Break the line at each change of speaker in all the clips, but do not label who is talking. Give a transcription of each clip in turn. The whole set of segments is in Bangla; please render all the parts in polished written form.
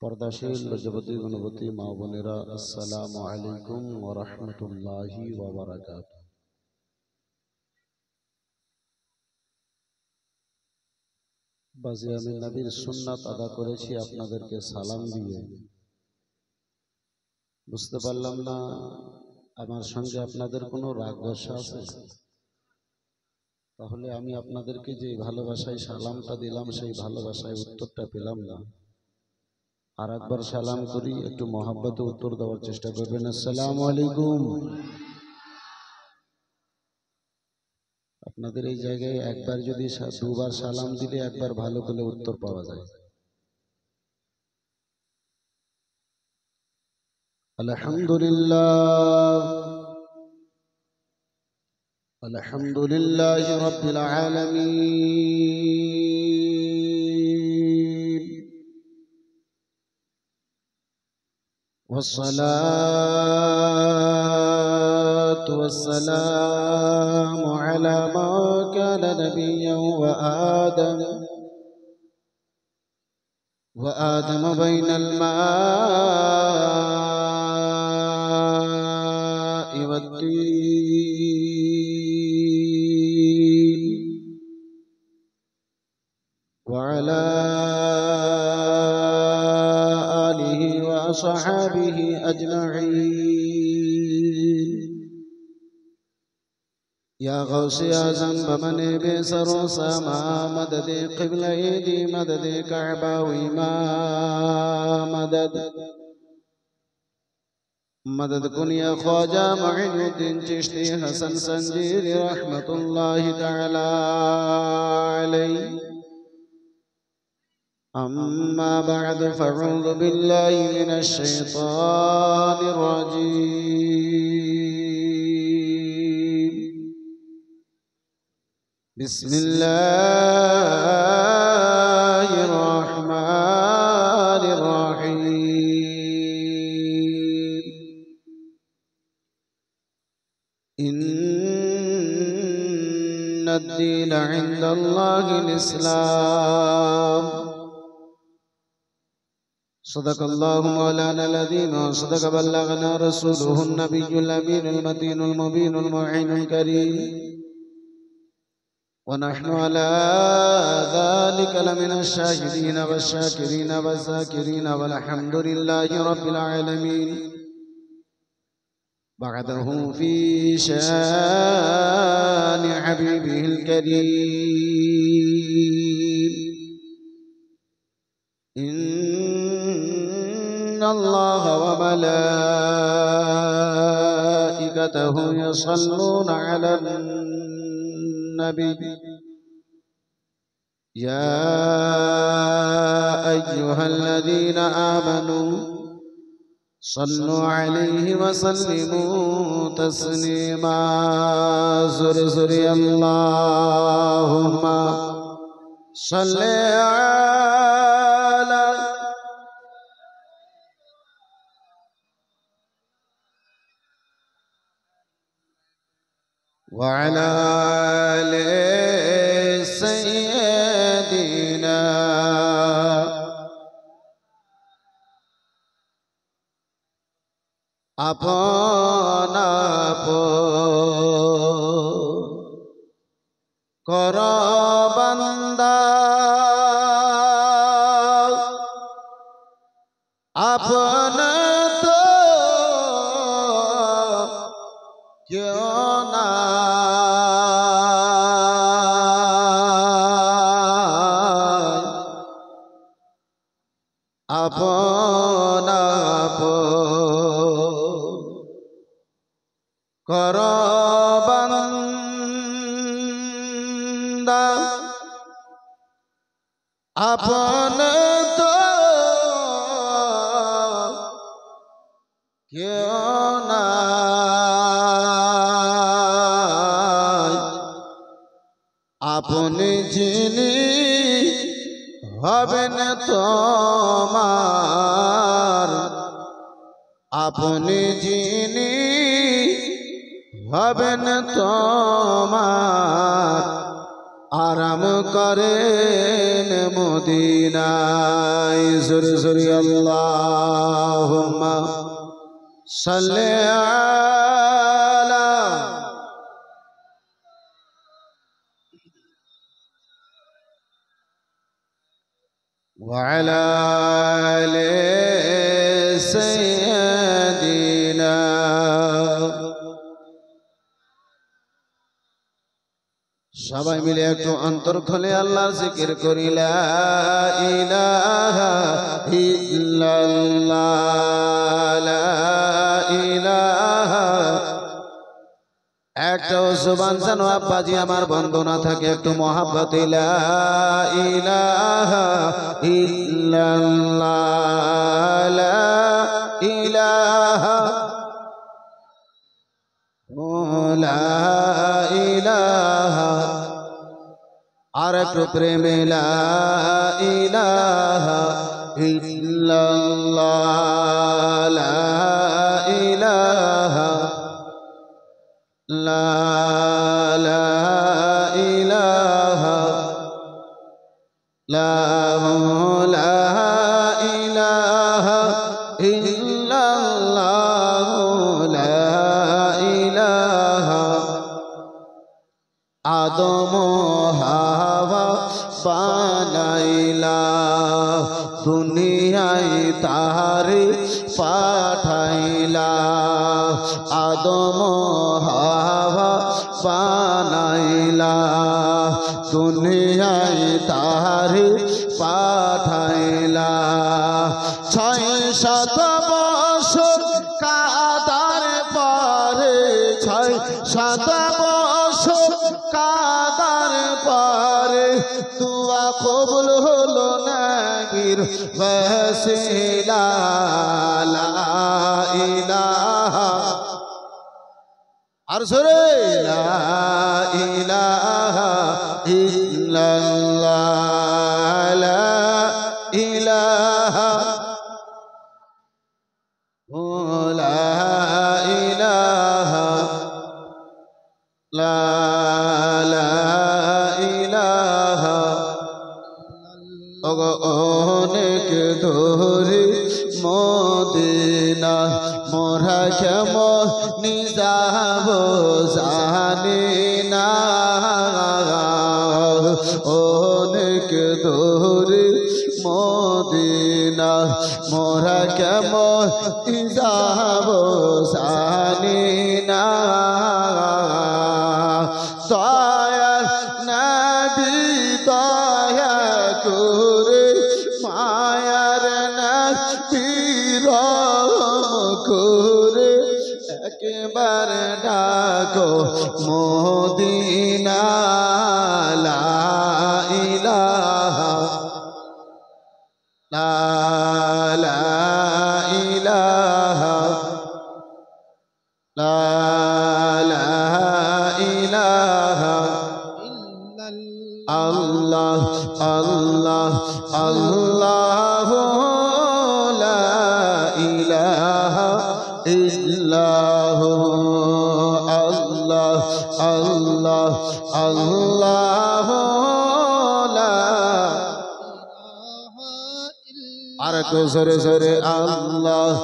पर्दाशील लजपति गुणवती माँ बोनेरा अस्सलामु अलैकुम व रहमतुल्लाहि व बरकातुहू। बाजी आमी नबीर सुन्नत आदा करेছি আপনাদেরকে সালাম দিয়ে। বুঝতে পারলাম না আমার সঙ্গে আপনাদের কোনো রাগ গোসা আছে? তাহলে আমি আপনাদেরকে যে ভালোবাসায় সালামটা দিলাম সেই ভালোবাসায় উত্তরটা পেলাম না। আর একবার সালাম করি, একটু মহব্বতে উত্তর দেওয়ার চেষ্টা করবেন। আসসালামু আলাইকুম। আপনাদের এই জায়গায় একবার যদি দুবার সালাম দিলে একবার ভালো করে উত্তর পাওয়া যায়। আলহামদুলিল্লাহ আলহামদুলিল্লাহি রাব্বিল আলামিন والصلاة والسلام على ما كان نبيا وآدم بين الماء والطين وعلى آله وصحابه أجمعين يا غوث يا ذنب من بسر سما مدد قبل يدي مدد كعبة وإمام مدد كن يا خواجة معين الدين چشتي حسن سنجير رحمة الله تعالى عليه. أما بعد فأعوذ بالله من الشيطان الرجيم. بسم الله الرحمن الرحيم. إن الدين عند الله الإسلام. صدق الله مولانا العظيم وصدق بلغنا رسوله النبي الأمين المتين المبين المعين الكريم. ونحن على ذلك لمن الشاهدين والشاكرين والذاكرين والحمد لله رب العالمين. بعده في شان حبيبه الكريم. إن الله وملائكته يصلون على النبي يا أيها الذين آمنوا صلوا عليه وسلموا تسليما. زرزري اللهم صل على وعلى آل سيدنا আপন কর বান্দা আপন তো কেউ না আপন কর বান্দা আপন তো কেউ না আপনি যিনি হবেন তোমার আপনি যিনি হবেন তোমার আরাম করেন মদিনায় জোরে জোরে আল্লাহুম্মা সাল্লি আলা ওয়া আলা আলি সাইয়্যিদিনা। সবাই মিলে একটু অন্তর খুলে আল্লাহর জিকির করি লা ইলাহা ইল্লাল্লাহ লা ইলাহা। একটা জবান যেন আব্বাজি আমার বন্ধ না থাকে, একটু মহাব্বতে লা ইলাহা ইল্লাল্লাহ লা ইলাহা লা ইলাহা। আর একটু প্রেমে লা ইলাহা ইল্লাল্লাহ লা ইলাহা লা ইলাহা লা ইলাহা ইল্লাল্লাহ লা ইলাহা। আদম হাওয়া বানাইলা দুনিয়ায় তারে পাঠাইলা। আদম হাওয়া বানাইলা দুনিয়ায় তারে পাঠাইলা। 6-7 বছর কাদার পরে 6-7 বছর কাদার পরে দুয়া কবুল হলো নবীর ওয়াসিলা লা ইলাহা। আর জোরে লা ইলাহা ইল্লাল্লাহ লা ইলাহা লা ইলাহা লা ইলাহা। অনেক ধরে মদিনা মোরা কেমন নিজাব জানি না। অনেক ধরে মদিনা মোরা কেমন নিজাব জানি না। দয়ার নবী দয়া করে মায়ার নবী রহম করে একবার ডাকো মদিনা লা ইলাহা লা ইলাহা লা ইলাহা আল্লাহ আল্লাহ আল্লাহ লা ইলাহা ইল্লাহ আল্লাহ আল্লাহ আল্লাহ লা। আর একটু জোরে জোরে আল্লাহ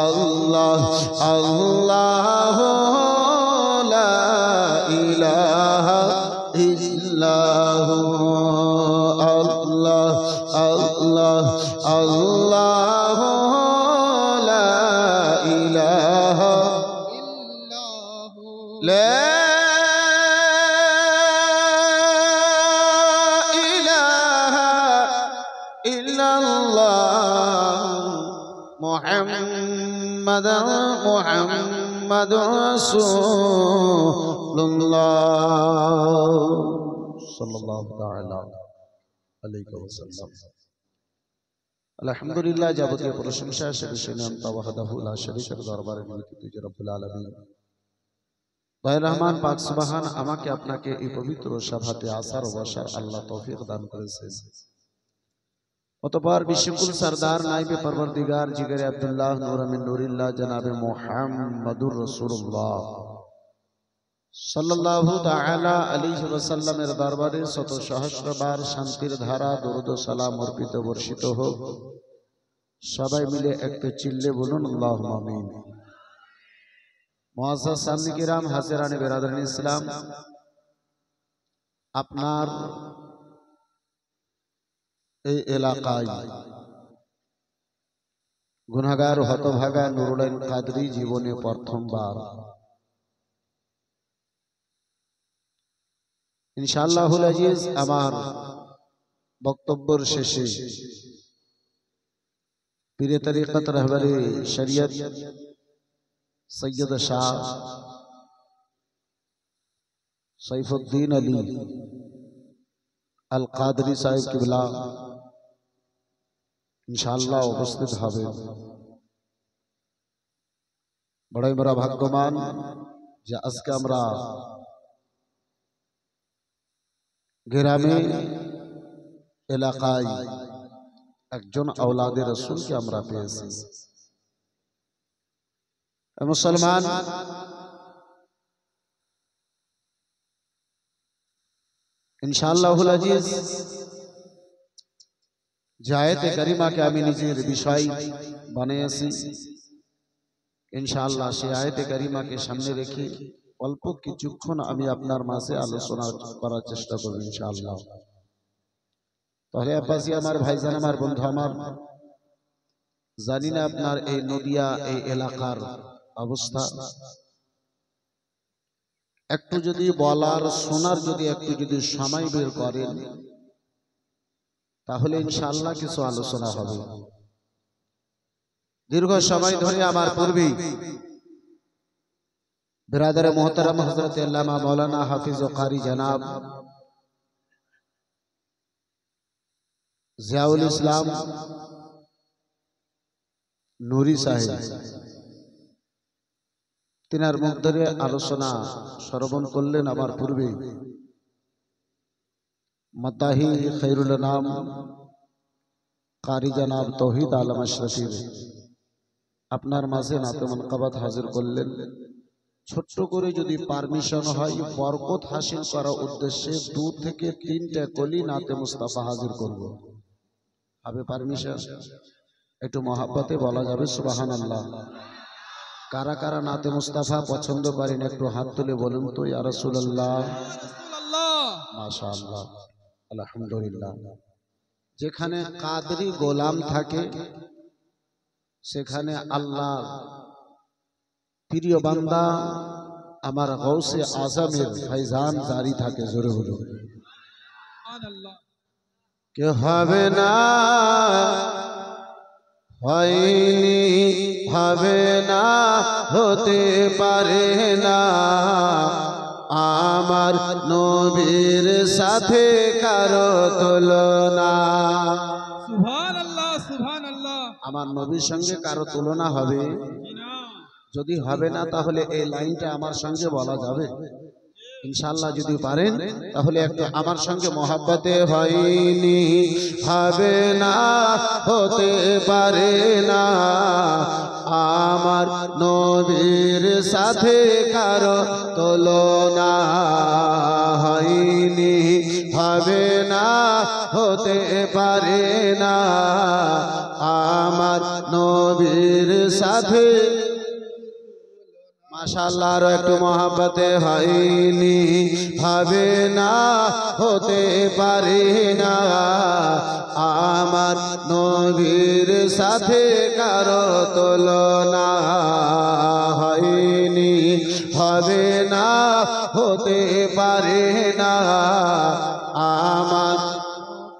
আল্লাহ আল্লাহ লা ইলাহা ইল্লাহ আল্লাহ আল্লাহ আল্লাহ লা ইলাহা লা ইলাহা ইল্লাল্লাহ মুহাম্মাদুর রাসূলুল্লাহ সাল্লাল্লাহু তাআলা আলাইহি ওয়াসাল্লাম। আলহামদুলিল্লাহ, যাবতীয় প্রশংসা সে নাম তাওয়াহদাহু লা শারীকা দরবারে নিবেদিত যে রব্বুল আলামিন দয়ার রহমান পাক সুবহান আমাকে আপনাকে এই পবিত্র সভাতে আসার ও বসার আল্লাহ তৌফিক দান করেছেন। অতঃপর বিশ্বকুল সরদার নাইবে পরবর্দিগার জিগরে আব্দুল্লাহ নূর আমিন নূরিল্লাহ জনাবে মুহাম্মদুর রাসূলুল্লাহ সাল্লাল্লাহু তাআলা আলাইহি ওয়াসাল্লামের দরবারে শত সহস্রবার শান্তির ধারা দরুদ ও সালাম অর্পিত বর্ষিত হোক। সবাই মিলে একটু চিল্লে বলুন আল্লাহুম্মা আমিন। মুআজ্জাজ সামনে কিরাম, হাজিরানে বিরাদরান ইসলাম, আপনার এই এলাকায় গুনাহগার হতভাগা নুরুল কাদরি জীবনে প্রথমবার ইনশাআল্লাহুল আজিজ আমার বক্তব্যের শেষে পীরে তরিকত রাহবারে শরীয়ত সৈয়দ শাহ সৈফুদ্দিন আলী আল কাদরি সাহেব কিবলা ইনশাআল্লাহ উপস্থিত হবে। বড়ই বড় ভাগ্যবান যে আজকে আমরা গ্রামে এলাকায় একজন আওলাদে রাসূলকে আমরা পেয়েছি। মুসলমান, ইনশাআল্লাহুল আজিজ যে আয়াতে কারিমাকে আমি নিজের বিষয় বানিয়েছি, ইনশাআল্লাহ সেই আয়াতে কারিমাকে সামনে রেখে অল্প কিছুক্ষণ আমি আপনার মাঝে আলোচনা করার চেষ্টা করব ইনশাআল্লাহ। তাহলে আব্বাসী আমার ভাইজান আমার বন্ধু আমার, জানি না আপনার এই নদিয়া এই এলাকার অবস্থা, একটু যদি বলার শোনার যদি একটু যদি সময় বের করেন তাহলে ইনশাআল্লাহ কিছু আলোচনা হবে। দীর্ঘ সময় ধরে আমার পূর্বেই বিরাদর মোহতারাম হযরত আল্লামা মাওলানা হাফিজ ও কারি জনাব জিয়াউল ইসলাম নুরি সাহেব তিনার মুখ ধরে আলোচনা শ্রবণ করলেন। আমার পূর্বে মাতাহি খৈরুল নাম কারি জনাব তৌহিদ আলম আশরাফি আপনার মাঝে নাতে মানকাবাত হাজির করলেন। ছোট্ট করে যদি পারমিশন হয়, বরকত হাসিল করার উদ্দেশ্যে 2 থেকে 3টা কলি নাতে মুস্তাফা হাজির করব। হবে পারমিশন? একটু মহাব্বতে বলা যাবে সুবহানাল্লাহ। কারা কারা নাতে মুস্তাফা পছন্দ করেন একটু হাত তুলে বলুন তো, ইয়া রাসূলুল্লাহ, মাশাআল্লাহ, আলহামদুলিল্লাহ। যেখানে কাদরি গোলাম থাকে সেখানে আল্লাহর প্রিয় বান্দা আমার গৌসে আজমের ফয়জান জারি থাকে। জোরে বলুন সুবহানাল্লাহ। কে হবে না, হয়নি, হবে না, হতে পারে না আমার নবীর সাথে কারো তুলনা।
সুবহানাল্লাহ, সুবহানাল্লাহ।
আমার নবীর সঙ্গে কারো তুলনা হবে? যদি হবে না তাহলে এই লাইনটা আমার সঙ্গে বলা যাবে ইনশাআল্লাহ। যদি পারেন তাহলে একটু আমার সঙ্গে মহাব্বতে, হয়নি, হবে না, হতে পারে না আমার নবীর সাথে কারো তুলনা। হয়নি, হবে না, হতে পারে না আমার নবীর সাথে। মাশাআল্লাহ, আর একটু মহাব্বতে, হয়নি, হবে না, হতে পারে না আমার নবীর সাথে কারো তুলনা। হয়নি, হবে না, হতে পারে না আমার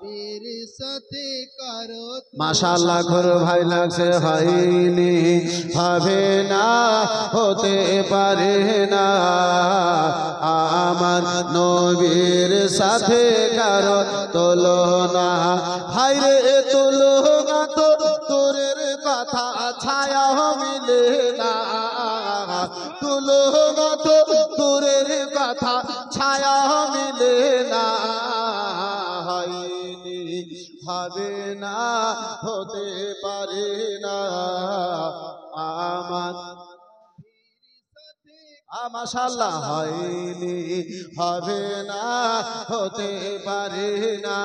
নবীর সাথে কারো। মাশাআল্লাহ, ঘর ভাই লাগছে। হয়নি, হবে না, হতে পারে না আমার নবীর সাথে কারো তুলনা। হায়রে তুলনা তো তোরের কথা ছায়া মিলে না, তুলনা তো তোরের কথা ছায়া মিলে না। হয়নি, হবে না, হতে পারে না আমার মাশাআল্লাহ হয়নি হবে না হতে পারে না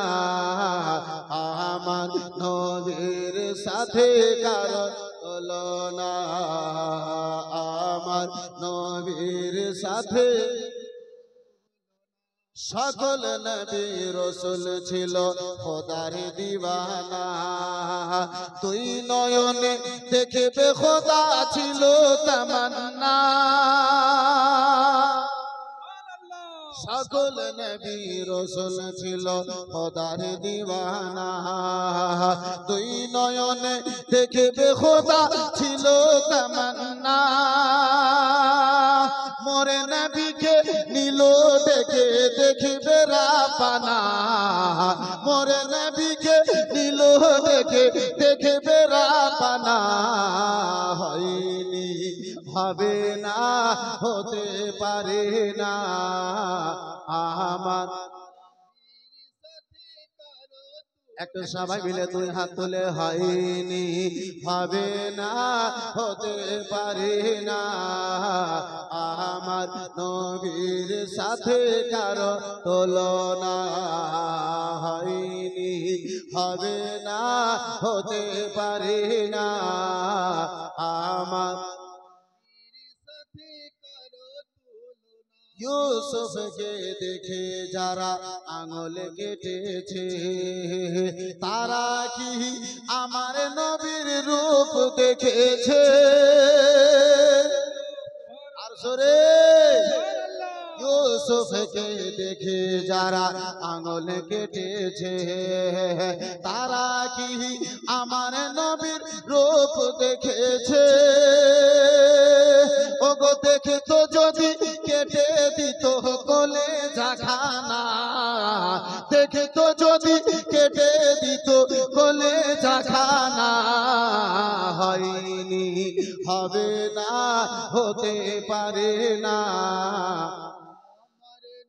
আমার নবীর সাথে কারো তুলনা আমার নবীর সাথে সকল নবী রাসূল ছিল খোদার দিওয়ানা দুই নয়নে দেখবে খোদা ছিল তামান্না সকল নবী রাসূল ছিল খোদার দিওয়ানা দুই নয়নে দেখবে খোদা ছিল তামান্না মোরে নবীকে নীল দেখে দেখবে রাপানা মোরে নবীকে নীল দেখে দেখবে রাপানা হয়নি হবে না হতে পারে না আমার একটু সবাই মিলে দুই হাত তুলে হয়নি হবে না হতে পারে না আমার নবীর সাথে কারো তুলনা হয়নি হবে না হতে পারে না আমার ইউসুফকে দেখে যারা আঙুল কেটেছে তারা কি আমার নবীর রূপ দেখেছে আর জোরে ইউসুফকে দেখে যারা আঙুল কেটেছে তারা কি আমার নবীর রূপ দেখেছে ওগো দেখে তো যদি কেটে দিত কোলে জাখানা দেখে তো যদি কেটে দিত কোলে জাখানা হয়নি হবে না হতে পারে না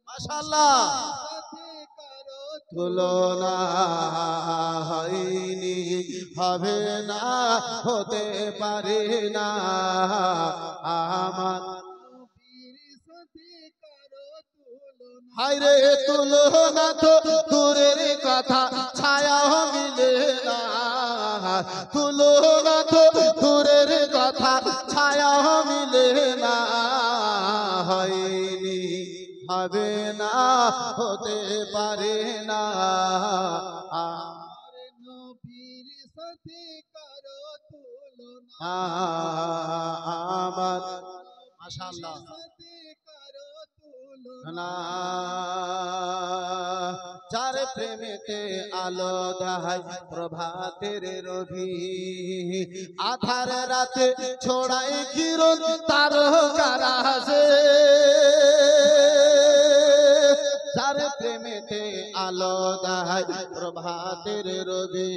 মাশাআল্লাহ তুলনা হয়নি হবে না হতে পারে না আমার হায়রে তুলনা তো দূরের কথা ছায়া মিলে না তুলনা তো দূরের কথা ছায়া মিলে না হয়নি হবে না হতে পারে না আমার নবীর সাথে কারো তুলনা আমার মাশাআল্লাহ না যার প্রেমেতে আলো দেখায় প্রভাতের রবি আধার রাতে ছড়ায় কিরণ তারকারাজে যার প্রেমেতে আলো দেখায় প্রভাতের রবি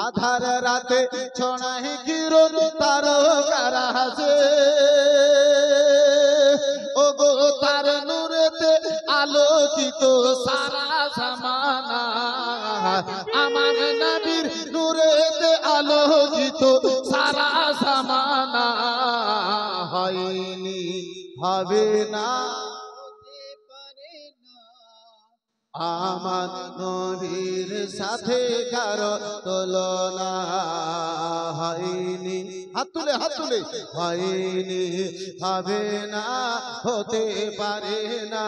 আধার রাতে ছড়ায় কিরণ তারকারাজে ওগো তার নূরেতে আলোকিত সারা জামানা আমার নবীর নূরেতে আলোকিত সারা জামানা হয়নি হবে না আমার নবীর সাথে কারো তুলনা হয়নি হাত তুলে হয়নি হবে না হতে পারে না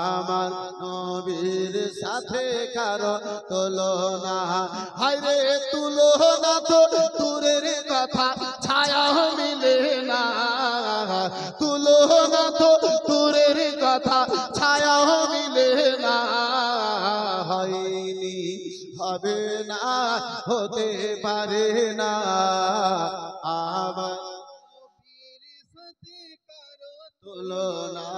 আমার নবীর সাথে কারো তুলনা হায়রে তুলনা তো দূরের কথা ছায়া মিলে না তুলনা তো দূরের কথা ছায়া মিলে না হয়নি হবে না হতে পারে না আমার তুলনা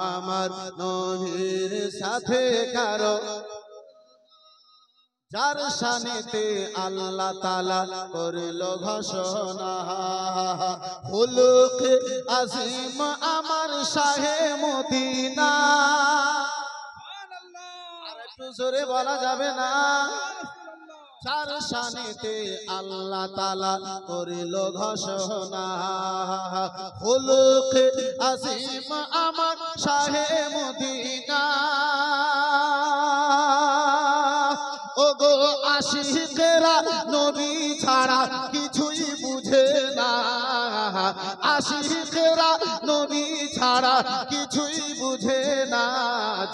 আমার নবীর সাথে কারো যার শানেতে আল্লাহ তাআলা করল ঘোষণা খুলুক আজিম আমার শাহে মদিনা আর একটু জোরে বলা যাবে না চার শানেতে আল্লাহ তাআলা করিল ঘোষণা খুলুক আসিম আমার শাহে মদিনা ওগো আশিকেরা নবী ছাড়া কিছুই বুঝে না আশিকেরা নবী ছাড়া কিছুই বুঝে না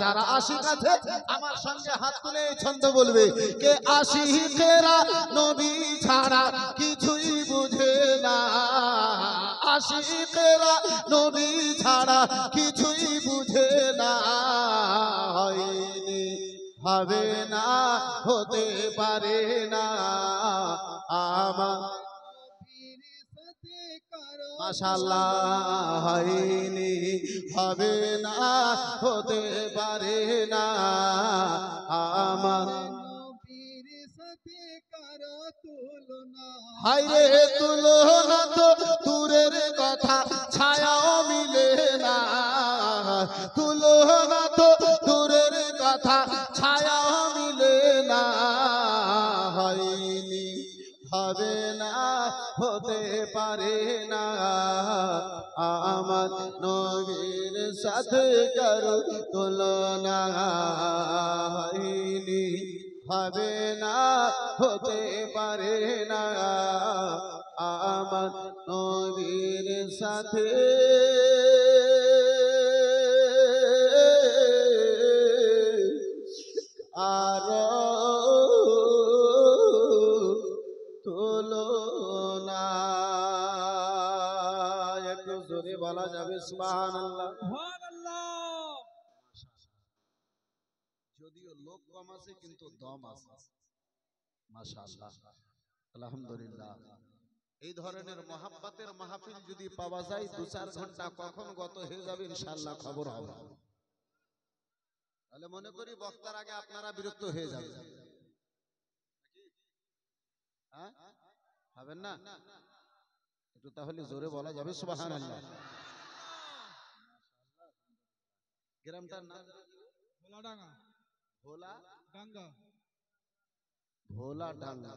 যারা আশিক আছে আমার সঙ্গে হাত তুলে এই ছন্দ বলবে কে আশিকেরা নবী ছাড়া কিছুই বুঝে না আশিকেরা নবী ছাড়া কিছুই বুঝে না হয়নি হবে না হতে পারে না আমার মাশাআল্লাহ হয়নি হবে না হতে পারে না আমার হায়রে তুলনা তো দূরের কথা ছায়াও মিলে না তুলনা তো দূরের কথা ছায়াও মিলে না হয়নি হবে না হতে পারে না আমার নবীর সাথে কারো তুলনা হয়নি হবে না হতে পারে না আমার নবীর সাথে আর তুলনা একটু জোরে বলা যাবে সুবহানাল্লাহ
সুবহানাল্লাহ।
যদিও লোক কম আছে কিন্তু দম আছে মাশাআল্লাহ আলহামদুলিল্লাহ এই ধরনের মহাব্বতের মাহফিল যদি পাওয়া যায় 2-4 ঘন্টা কখন গত হয়ে যাবে ইনশাআল্লাহ খবর হবে তাহলে মনে করি বক্তার আগে আপনারা বিরক্ত হয়ে যাবেন হ্যাঁ হবেন না একটু তাহলে জোরে বলা যাবে সুবহানাল্লাহ গ্রামটার নাম
ভোলাডাঙ্গা
ভোলা
ডাঙ্গা
ভোলা ডাঙ্গা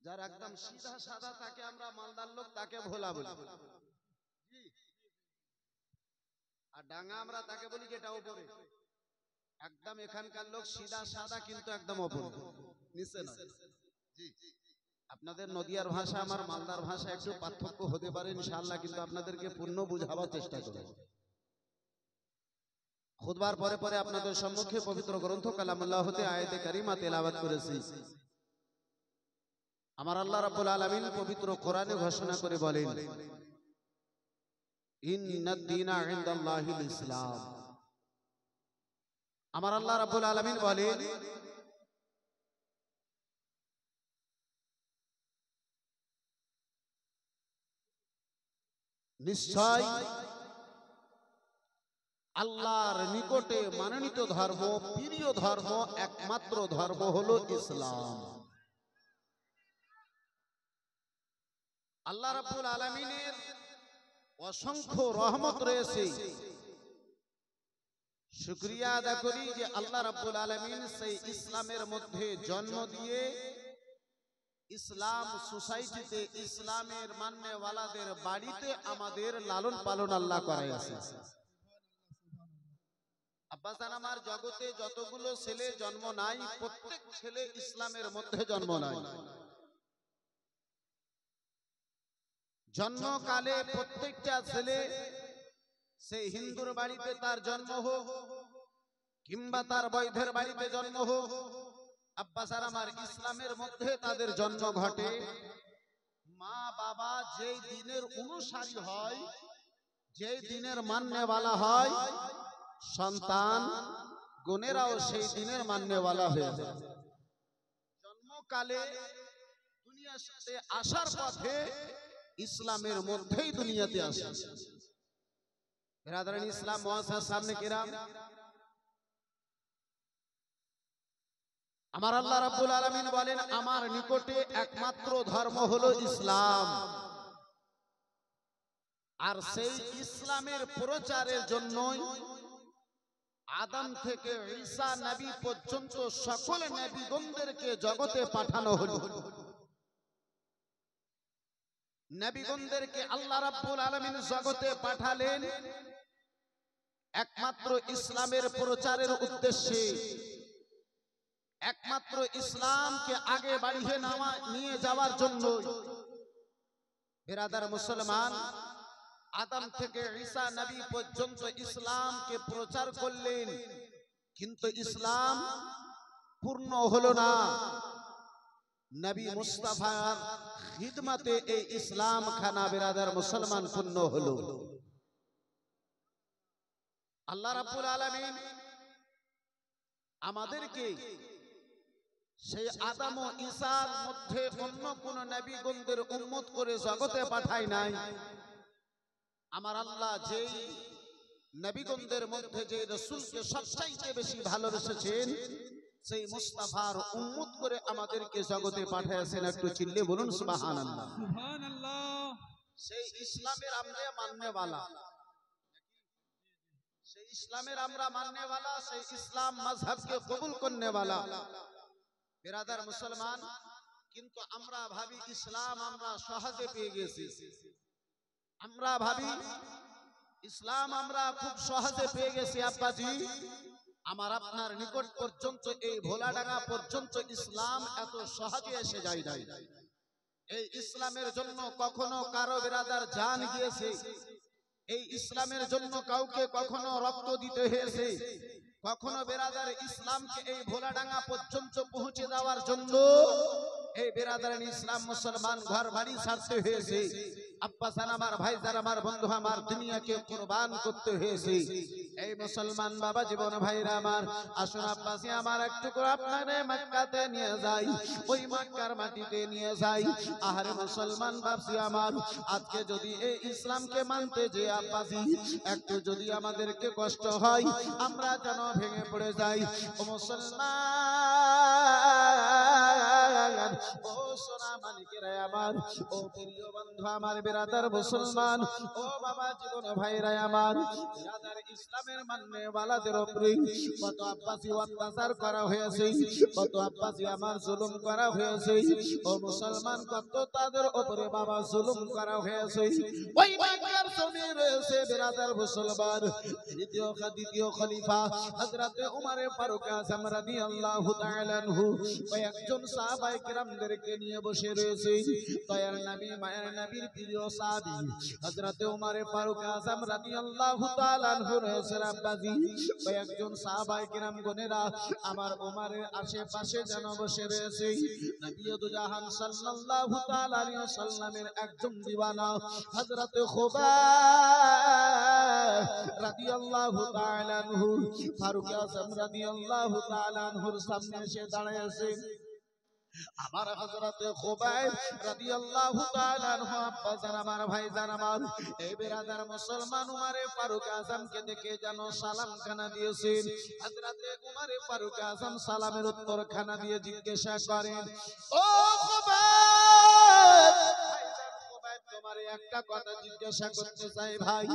যার একদম সিধা সাদা তাকে আমরা মালদার লোক তাকে ভোলা বলি আর ডাঙ্গা আমরা তাকে বলি যেটা উপরে একদম এখানকার লোক সিধা সাদা কিন্তু একদম উপরে নিচে না জি আপনাদের নদিয়ার ভাষা আমার মালদার ভাষা একটু পার্থক্য হতে পারে ইনশাআল্লাহ কিন্তু আপনাদেরকে পূর্ণ বুঝাবার চেষ্টা করব খুতবার পরে পরে আপনাদের সম্মুখে পবিত্র গ্রন্থ কালামুল্লাহ হতে আয়াতে কারিমা তেলাওয়াত করেছি আমার আল্লাহ রাব্বুল আলামিন পবিত্র কোরআনে ঘোষণা করে বলেন ইন্নাদ দীনা ইনদাল্লাহিল ইসলাম আমার আল্লাহ রাব্বুল আলামিন বলেন নিশ্চয় আল্লাহর নিকটে মানোনীত ধর্ম প্রিয় ধর্ম একমাত্র ধর্ম হলো ইসলাম আল্লাহ রাব্বুল আলামিনের অসংখ্য রহমত রয়েছে শুকরিয়া আদা করি যে আল্লাহ রাব্বুল আলামিন সেই ইসলামের মধ্যে জন্ম দিয়ে ইসলাম সোসাইটিতে ইসলামের মাননেওয়ালাদের বাড়িতে আমাদের লালন পালন আল্লাহ করাইছে আব্বাজান আমার জগতে যতগুলো ছেলে জন্ম নাই প্রত্যেক ছেলে ইসলামের মধ্যে জন্ম নাই জন্মকালে প্রত্যেকটা ছেলে সেই হিন্দুর বাড়িতে তার জন্ম হোক কিংবা তার বৈধের বাড়িতে জন্ম হোক আব্বাজান আমার ইসলামের মধ্যে তাদের জন্ম ঘটে মা বাবা যেই দিনের অনুসারী হয় যেই দিনের মাননেওয়ালা হয় সন্তান গুণেরাও সেই দিনের মাননেওয়ালা হয়ে যায় জন্মকালে দুনিয়াতে আসার পথে ইসলামের মধ্যেই দুনিয়াতে আসে বিরাদরান ইসলাম মুআজ্জাজ সামনে কিরাম আমার আল্লাহ রাব্বুল আলামিন বলেন আমার নিকটে একমাত্র ধর্ম হলো ইসলাম আর সেই ইসলামের প্রচারের জন্যই আদম থেকে ঈসা নবী পর্যন্ত সকল নবীগণদেরকে জগতে পাঠানো হলো। নবীগণদেরকে আল্লাহ রাব্বুল আলামিন জগতে পাঠালেন একমাত্র ইসলামের প্রচারের উদ্দেশ্যে, একমাত্র ইসলামকে আগে বাড়িয়ে নিয়ে যাওয়ার জন্য। বিরাদার মুসলমান, আদম থেকে ঈসা নবী পর্যন্ত ইসলামকে প্রচার করলেন, কিন্তু ইসলাম পূর্ণ হলো না। নবী মুস্তাফার খিদমতে এই ইসলাম খানা বিরাদার মুসলমান পূর্ণ হলো। আল্লাহ রাব্বুল আলামিন আমাদেরকে সেই আদম ও ঈসার মধ্যে অন্য কোন নবীগণদের উম্মত করে জগতে পাঠায় নাই। আমার আল্লাহ যেই নবীগণদের মধ্যে যে রাসূলকে সবচাইতে বেশি ভালোবেসেছেন, সেই মুস্তাফার উম্মত করে আমাদেরকে জগতে পাঠিয়েছেন। একটু চিল্লে বলুন সুবহানাল্লাহ।
সুবহানাল্লাহ।
সেই ইসলামের আমরা মাননেওয়ালা, সেই ইসলামের আমরা মাননেওয়ালা, সেই ইসলাম মাযহাবকে কবুল করনেওয়ালা। বিরাদার মুসলমান, কিন্তু আমরা ভাবি ইসলাম আমরা সহজে পেয়ে গেছি। আমরা ভাবি ইসলাম আমরা খুব সহজে পেয়ে গেছি। আব্বাজি, আমার আপনার নিকট পর্যন্ত এই ভোলাডাঙ্গা পর্যন্ত ইসলাম এত সহজে এসে যায় নাই। এই ইসলামের জন্য কখনো কারো বিরাদার জান গিয়েছে, এই ইসলামের জন্য কাউকে কখনো রক্ত দিতে হয়েছে, কখনো বিরাদার ইসলামকে এই ভোলাডাঙ্গা পর্যন্ত পৌঁছে দেওয়ার জন্য এই বিরাদার ইসলাম মুসলমান ঘর বাড়ি ছাড়তে হয়েছে। আব্বাসান আমার, ভাইজান আমার, বন্ধু আমার, দুনিয়াকে কুরবান করতে হয়েছে। এই মুসলমান বাবা জীবন ভাইরা আমার, আসুন আব্বাসি আমার একটু করে আপনারে মক্কাতে নিয়ে যাই, ওই মক্কার মাটিতে নিয়ে যাই। আহারে মুসলমান বাপসি আমার, আজকে যদি এই ইসলামকে মানতে যে আব্বাসি একটু যদি আমাদেরকে কষ্ট হয়, আমরা যেন ভেঙে পড়ে যাই। ও মুসলমান, ও সোনা মানিকেরা আমার, ও প্রিয় বন্ধু আমার, বিরাদার মুসলমান, ও বাবা জীবন ভাইরা আমার, বিরাদার ইসলামের মাননেওয়ালাদের উপরে কত আব্বাসি অত্যাচার করা হয়েছে, কত আব্বাসি আমার জুলুম করা হয়েছে। ও মুসলমান, কত তাদের উপরে বাবা জুলুম করা হয়েছে। ওই মক্কার জমি রয়েছে বিরাদার মুসলমান, দ্বিতীয় খলিফা হযরত উমর ফারুক আযম রাদিয়াল্লাহু তাআলা আনহু কয়েকজন সাহাবায়ে কেরামদেরকে নিয়ে বসে রয়েছে। দয়ার নবী, মায়ের নবীর প্রিয় সাহাবী হযরত উমর ফারুক আযম রাদিয়াল্লাহু তাআলা আনহু রয়েছে। আব্বাজি, কয়েকজন সাহাবায়ে কেরাম গণেরা আমার উমরের আশেপাশে যেন বসে রয়েছে। নবী জাহান সাল্লাল্লাহু তাআলা আলাইহি ওয়াসাল্লামের একজন দিওয়ানা হযরত খুবাইব রাদিয়াল্লাহু তাআলা আনহু ফারুক আযম রাদিয়াল্লাহু তাআলা আনহুর সামনে এসে দাঁড়িয়ে আছে। আমার হযরত খুবাইব রাদিয়াল্লাহু তাআলা আনহু, আব্বাজান আমার, ভাইজান আমার, এই বিরাদার মুসলমান উমর ফারুক আযমকে দেখে যেন সালাম খানা দিয়েছেন। হযরত উমর ফারুক আযম সালামের উত্তর খানা দিয়ে জিজ্ঞাসা করেন, ও খুবাইব, তোমার একটা কথা জিজ্ঞাসা করতে চাই ভাই।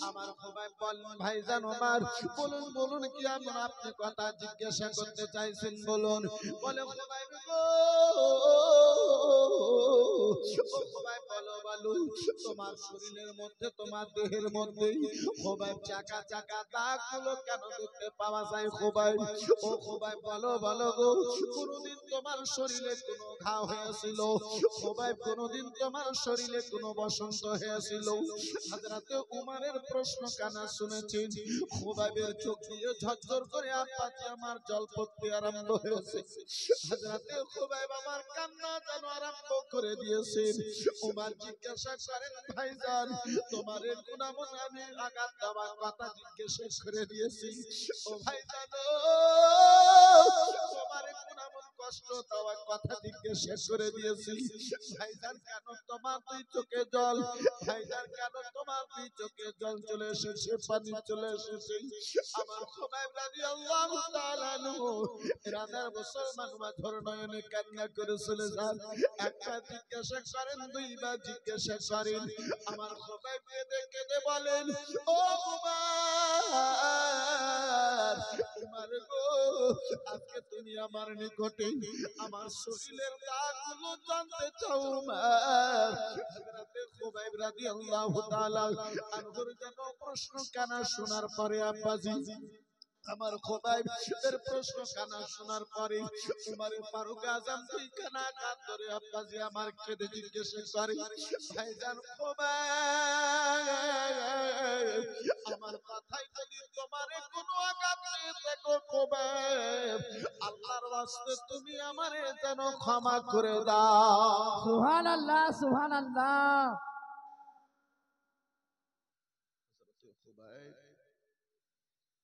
আমার খুবাইব বলেন, ভাইজান ওমর, বলুন বলুন, কি এমন আপনি কথা জিজ্ঞাসা করতে চাইছেন বলুন। বলে খুবাইব গো, খুবাইব বলো বলো, তোমার শরীরের মধ্যে, তোমার দেহের মধ্যে খুবাইব চাকা চাকা দাগগুলো কেন দেখতে পাওয়া যায় খুবাইব? ও খুবাইব বলো বলো গো, কোনদিন তোমার শরীরে কোনো ঘা হয়েছিল খুবাইব? কোনদিন তোমার শরীরে কোনো বসন্ত হয়েছিল? হযরত উমরের প্রশ্ন কানা শুনেছেন, খুবাইবের চোখ দিয়ে ঝরঝর করে আব্বাজি আমার জল পড়তে আরম্ভ হয়েছে। হযরত খুবাইব আমার কান্না যেন আরম্ভ করে দিয়েছেন। উমর জিজ্ঞাসা করেন, ভাইজান, তোমার কোন এমন আমি আঘাত দেওয়ার কথা জিজ্ঞাসা করে দিয়েছি? ও ভাইজান, তোমার কোন এমন কষ্ট দেওয়ার কথা জিজ্ঞাসা করে দিয়েছি। ভাইজান কেন তোমার দুই চোখে জল, ভাইজান কেন তোমার দুই চোখে জল চলে এসেছে, পানি চলে এসেছে। আমার খুবাইব রাদিয়াল্লাহু তাআলা আনহু ইরানের মুসলমান মাঝর নয়নে কান্না করে চলে যান। একবার জিজ্ঞাসা করেন, দুইবার জিজ্ঞাসা করেন। আমার খুবাইব কেঁদে কেঁদে বলেন, ও উমার, উমার গো, আজকে তুমি আমার নিকটে আমার শরীরের দাগগুলো জানতে চাও উমার। হযরত খুবাইব রাদিয়াল্লাহু তাআলা আনহুর যেন প্রশ্ন কানা শোনার পরে আব্বাজি, আমার খুবাইব এর প্রশ্ন কানা শোনার পরে উমর ফারুক আজম দুই কানা কান ধরে আব্বাজি আমার কেঁদে জিজ্ঞাসা করে, ভাইজান খুবাইব, আমার মাথায় যদি তোমারে কোনো আঘাত পেয়ে থাকো খুবাইব, আল্লাহর ওয়াস্তে তুমি আমারে যেন ক্ষমা করে দাও।
সুবহানাল্লাহ সুবহানাল্লাহ।
খুবাইব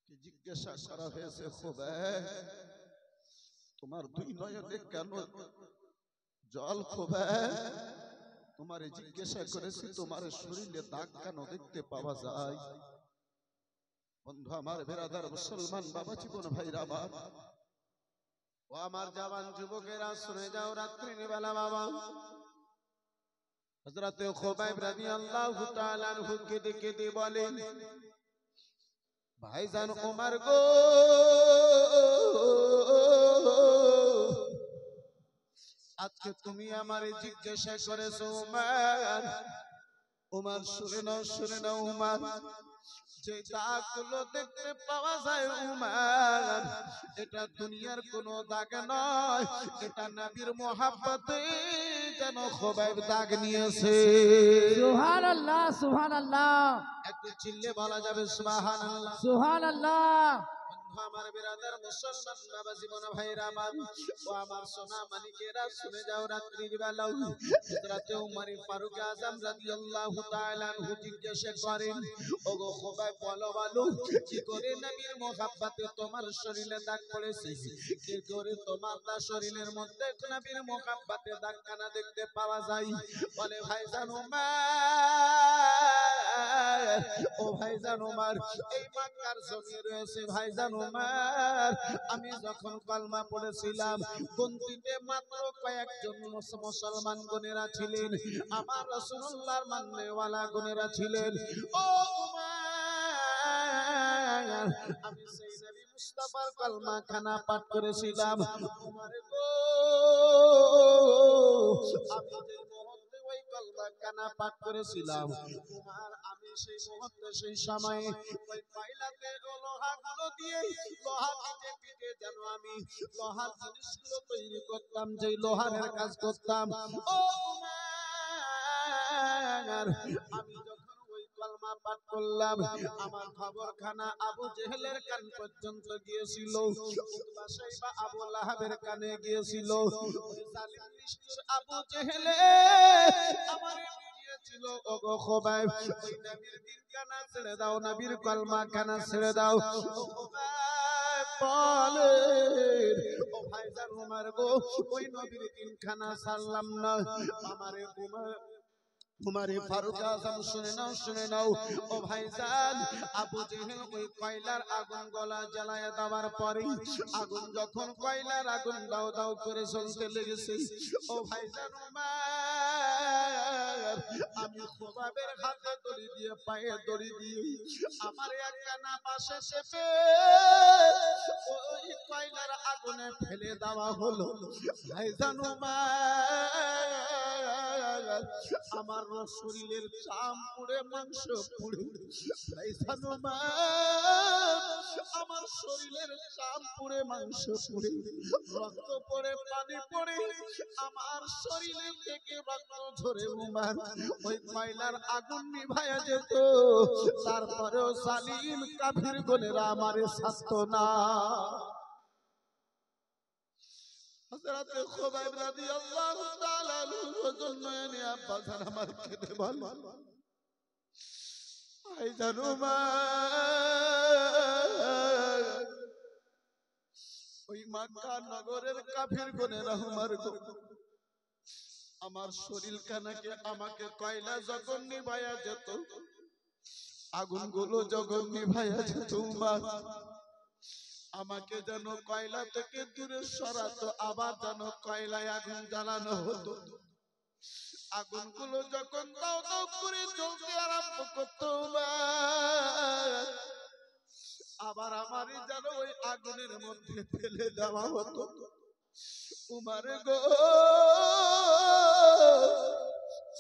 কি জিজ্ঞাসা করা হয়েছে, খুবাইব তোমার দুই নয়নে কেন জল? খুবাইব তোমারে জিজ্ঞাসা করেছি তোমার শরীরে দাগ কেন দেখতে পাওয়া যায়? বন্ধু আমার, বেরাদার মুসলমান বাবা জীবন ভাইরা আমার, ও আমার জওয়ান যুবকেরা শুনে যাও, রাত্রির বেলা বাবা হযরত খুবাইব রাদিয়াল্লাহু তাআলা আনহু কেঁদে কেঁদে বলেন, ভাইজান ওমর গো, আজকে তুমি আমারে জিজ্ঞাসা করেছো ওমর, ওমর শুনে নাও, শুনে নাও ওমর, যে দাগগুলো দেখতে পাওয়া যায় উমার, এটা দুনিয়ার কোনো দাগ নয়, এটা নবীর মোহাব্বতে যেন খুবাইব দাগ নিয়েছে।
সুবহানাল্লাহ সুবহানাল্লাহ।
একটু চিল্লে বলা যাবে সুবহানাল্লাহ
সুবহানাল্লাহ।
বন্ধু আমার, বেরাদার মুসলমান বাবা জীবন ভাইরা আমার, ও আমার সোনা মানিকেরা শুনে যাও, রাত্রির বেলা হযরত উমর ফারুক আজম রাদিয়াল্লাহু তাআলা আনহু জিজ্ঞাসা করেন, ওগো খুবাইব বলো বলো, কি করে নবীর মোহাব্বতে তোমার শরীরে দাগ পড়েছে? কি করে তোমার শরীরের মধ্যে নবীর মোহাব্বতে দাগ কানা দেখতে পাওয়া যায়? বলে, ভাইজান উমর, ও ভাইজান উমর, এই মক্কার জমি রয়েছে ভাইজান উমর, আমি যখন কলমা পড়েছিলাম গন্তিতে মাত্র কয়েকজন মুসলমান গুণেরা ছিলেন, আমার রাসূলুল্লাহর মাননেওয়ালা গুণেরা ছিলেন। ও উমর, আমি সেই নবী মুস্তাফার কলমা খানা পাঠ করেছিলাম। উমর গো, আমি যে মুহূর্তে ওই কলমা খানা পাঠ করেছিলাম উমর, আমি সেই মুহূর্তে সেই সময়ে ওই কয়লাতে লোহাগুলো দিয়ে লোহা পিটে পিটে যেন আমি লোহার জিনিসগুলো তৈরি করতাম, যে লোহারের কাজ করতাম। ও উমর, আমি যখন ওই কলমা পাঠ করলাম, আমার খবরখানা আবু জেহেলের কান পর্যন্ত গিয়েছিল, উতবা শাইবা আবু লাহাবের কানে গিয়েছিল। ওই জালিম নিষ্ঠুর আবু জেহেলে আমারে ছিল, ওগো খুবাইব ওই নবীর দিন কানা ছেড়ে দাও, নবীর কলমা কানা ছেড়ে দাও। ও খুবাইব বলে, ও ভাইজান উমর গো, ওই নবীর দিন খানা ছাড়লাম না, আমারে উমর ফারুক আজম শুনে নাও, শুনে নাও, ও ভাইজান আবু জেহেল ওই কয়লার আগুন গলা জ্বালায় দেওয়ার পরে আগুন যখন কয়লার আগুন দাও দাও করে জ্বলতে লেগেছে, ও ভাইজান উমর, আমি খুবাইবের হাতে দড়ি দিয়ে, পায়ে দড়ি দিয়ে আমার এক কানা পাশে চেপে ওই কয়লার আগুনে ফেলে দেওয়া হলো। ভাইজান উমর, আমার শরীরের চাম পুড়ে মাংস পুড়ে, ভাইজান উমর, আমার শরীরের চাম পুড়ে মাংস পুড়ে, রক্ত পড়ে পানি পড়ে আমার শরীরের থেকে রক্ত ঝরে উমর ওই কয়লার আগুন নিভায়া যেত, তারপরেও জালিম কাফির গুনেরা আমারে ছাড়তো না। হযরত খুবাইব রাদিয়াল্লাহু তাআলা আনহুর জন্য এনে আব্বা জান আমার কেঁদে বল, ভাইজান উমর, ওই মক্কা নগরের কাফির গণেরা আমার গো, আমার শরীর কানাকে আমাকে কয়লা যখন নিভায়া যেত, আগুনগুলো যখন নিভায়া যেত, উমার আমাকে যেন কয়লা থেকে দূরে সরাতো, আবার যেন কয়লায় আগুন জ্বালানো হতো। আগুনগুলো যখন দাও দাও করে জ্বলতে আরম্ভ করতো, আবার আমারই যেন ওই আগুনের মধ্যে ফেলে দেওয়া হতো। উমার গো,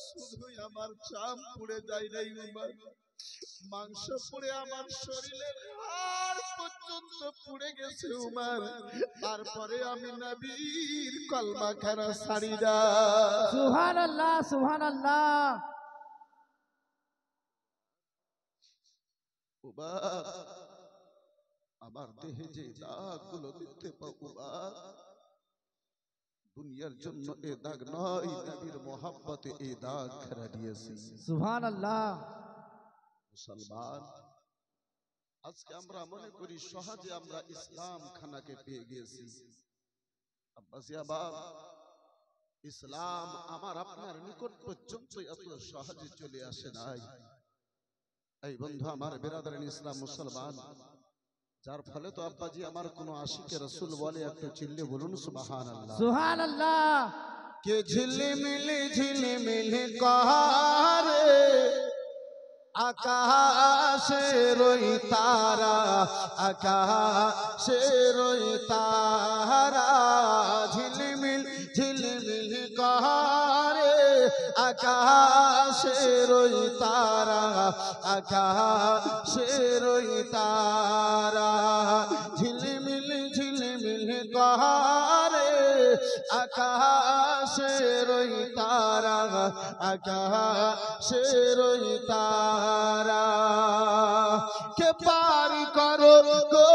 শুধুই আমার চাম পুড়ে যায় নাই উমার, মাংস পুড়ে আমার শরীরের হাড় পর্যন্ত পুড়ে গেছে উমার। তারপরে আমি নবীর কলমা খানা ছাড়ি না।
সুবহানাল্লাহ সুবহানাল্লাহ।
উমার, আমার দেহে যে দাগগুলো দেখতে পাও উমার, দুনিয়ার জন্য এ দাগ নয়, নবীর মোহাব্বতে এ দাগ খানা দিয়েছি।
সুবহানাল্লাহ।
মুসলমান, আজকে আমরা মনে করি সহজে আমরা ইসলাম খানাকে পেয়ে গেছি। আব্বাসি আবার ইসলাম আমার আপনার নিকট পর্যন্ত এত সহজে চলে আসে নাই। এই বন্ধু আমার বিরাদরান ইসলাম মুসলমান, যার ফলে তো আব্বাজি আমার কোন আশিকে রাসূল বলে একটু চিল্লে বলুন সুবহানাল্লাহ।
সুবহানাল্লাহ।
কে ঝিলিমিলি করে আকাশের ওই তারা, আকাশের ওই তারা, ঝিলিমিলি করে আকাশের ওই তারা, আকাশের ওই তারা, ঝিলিমিলি করে আকাশের ওই তারা, আকাশের ওই তারা, কে পার করো গো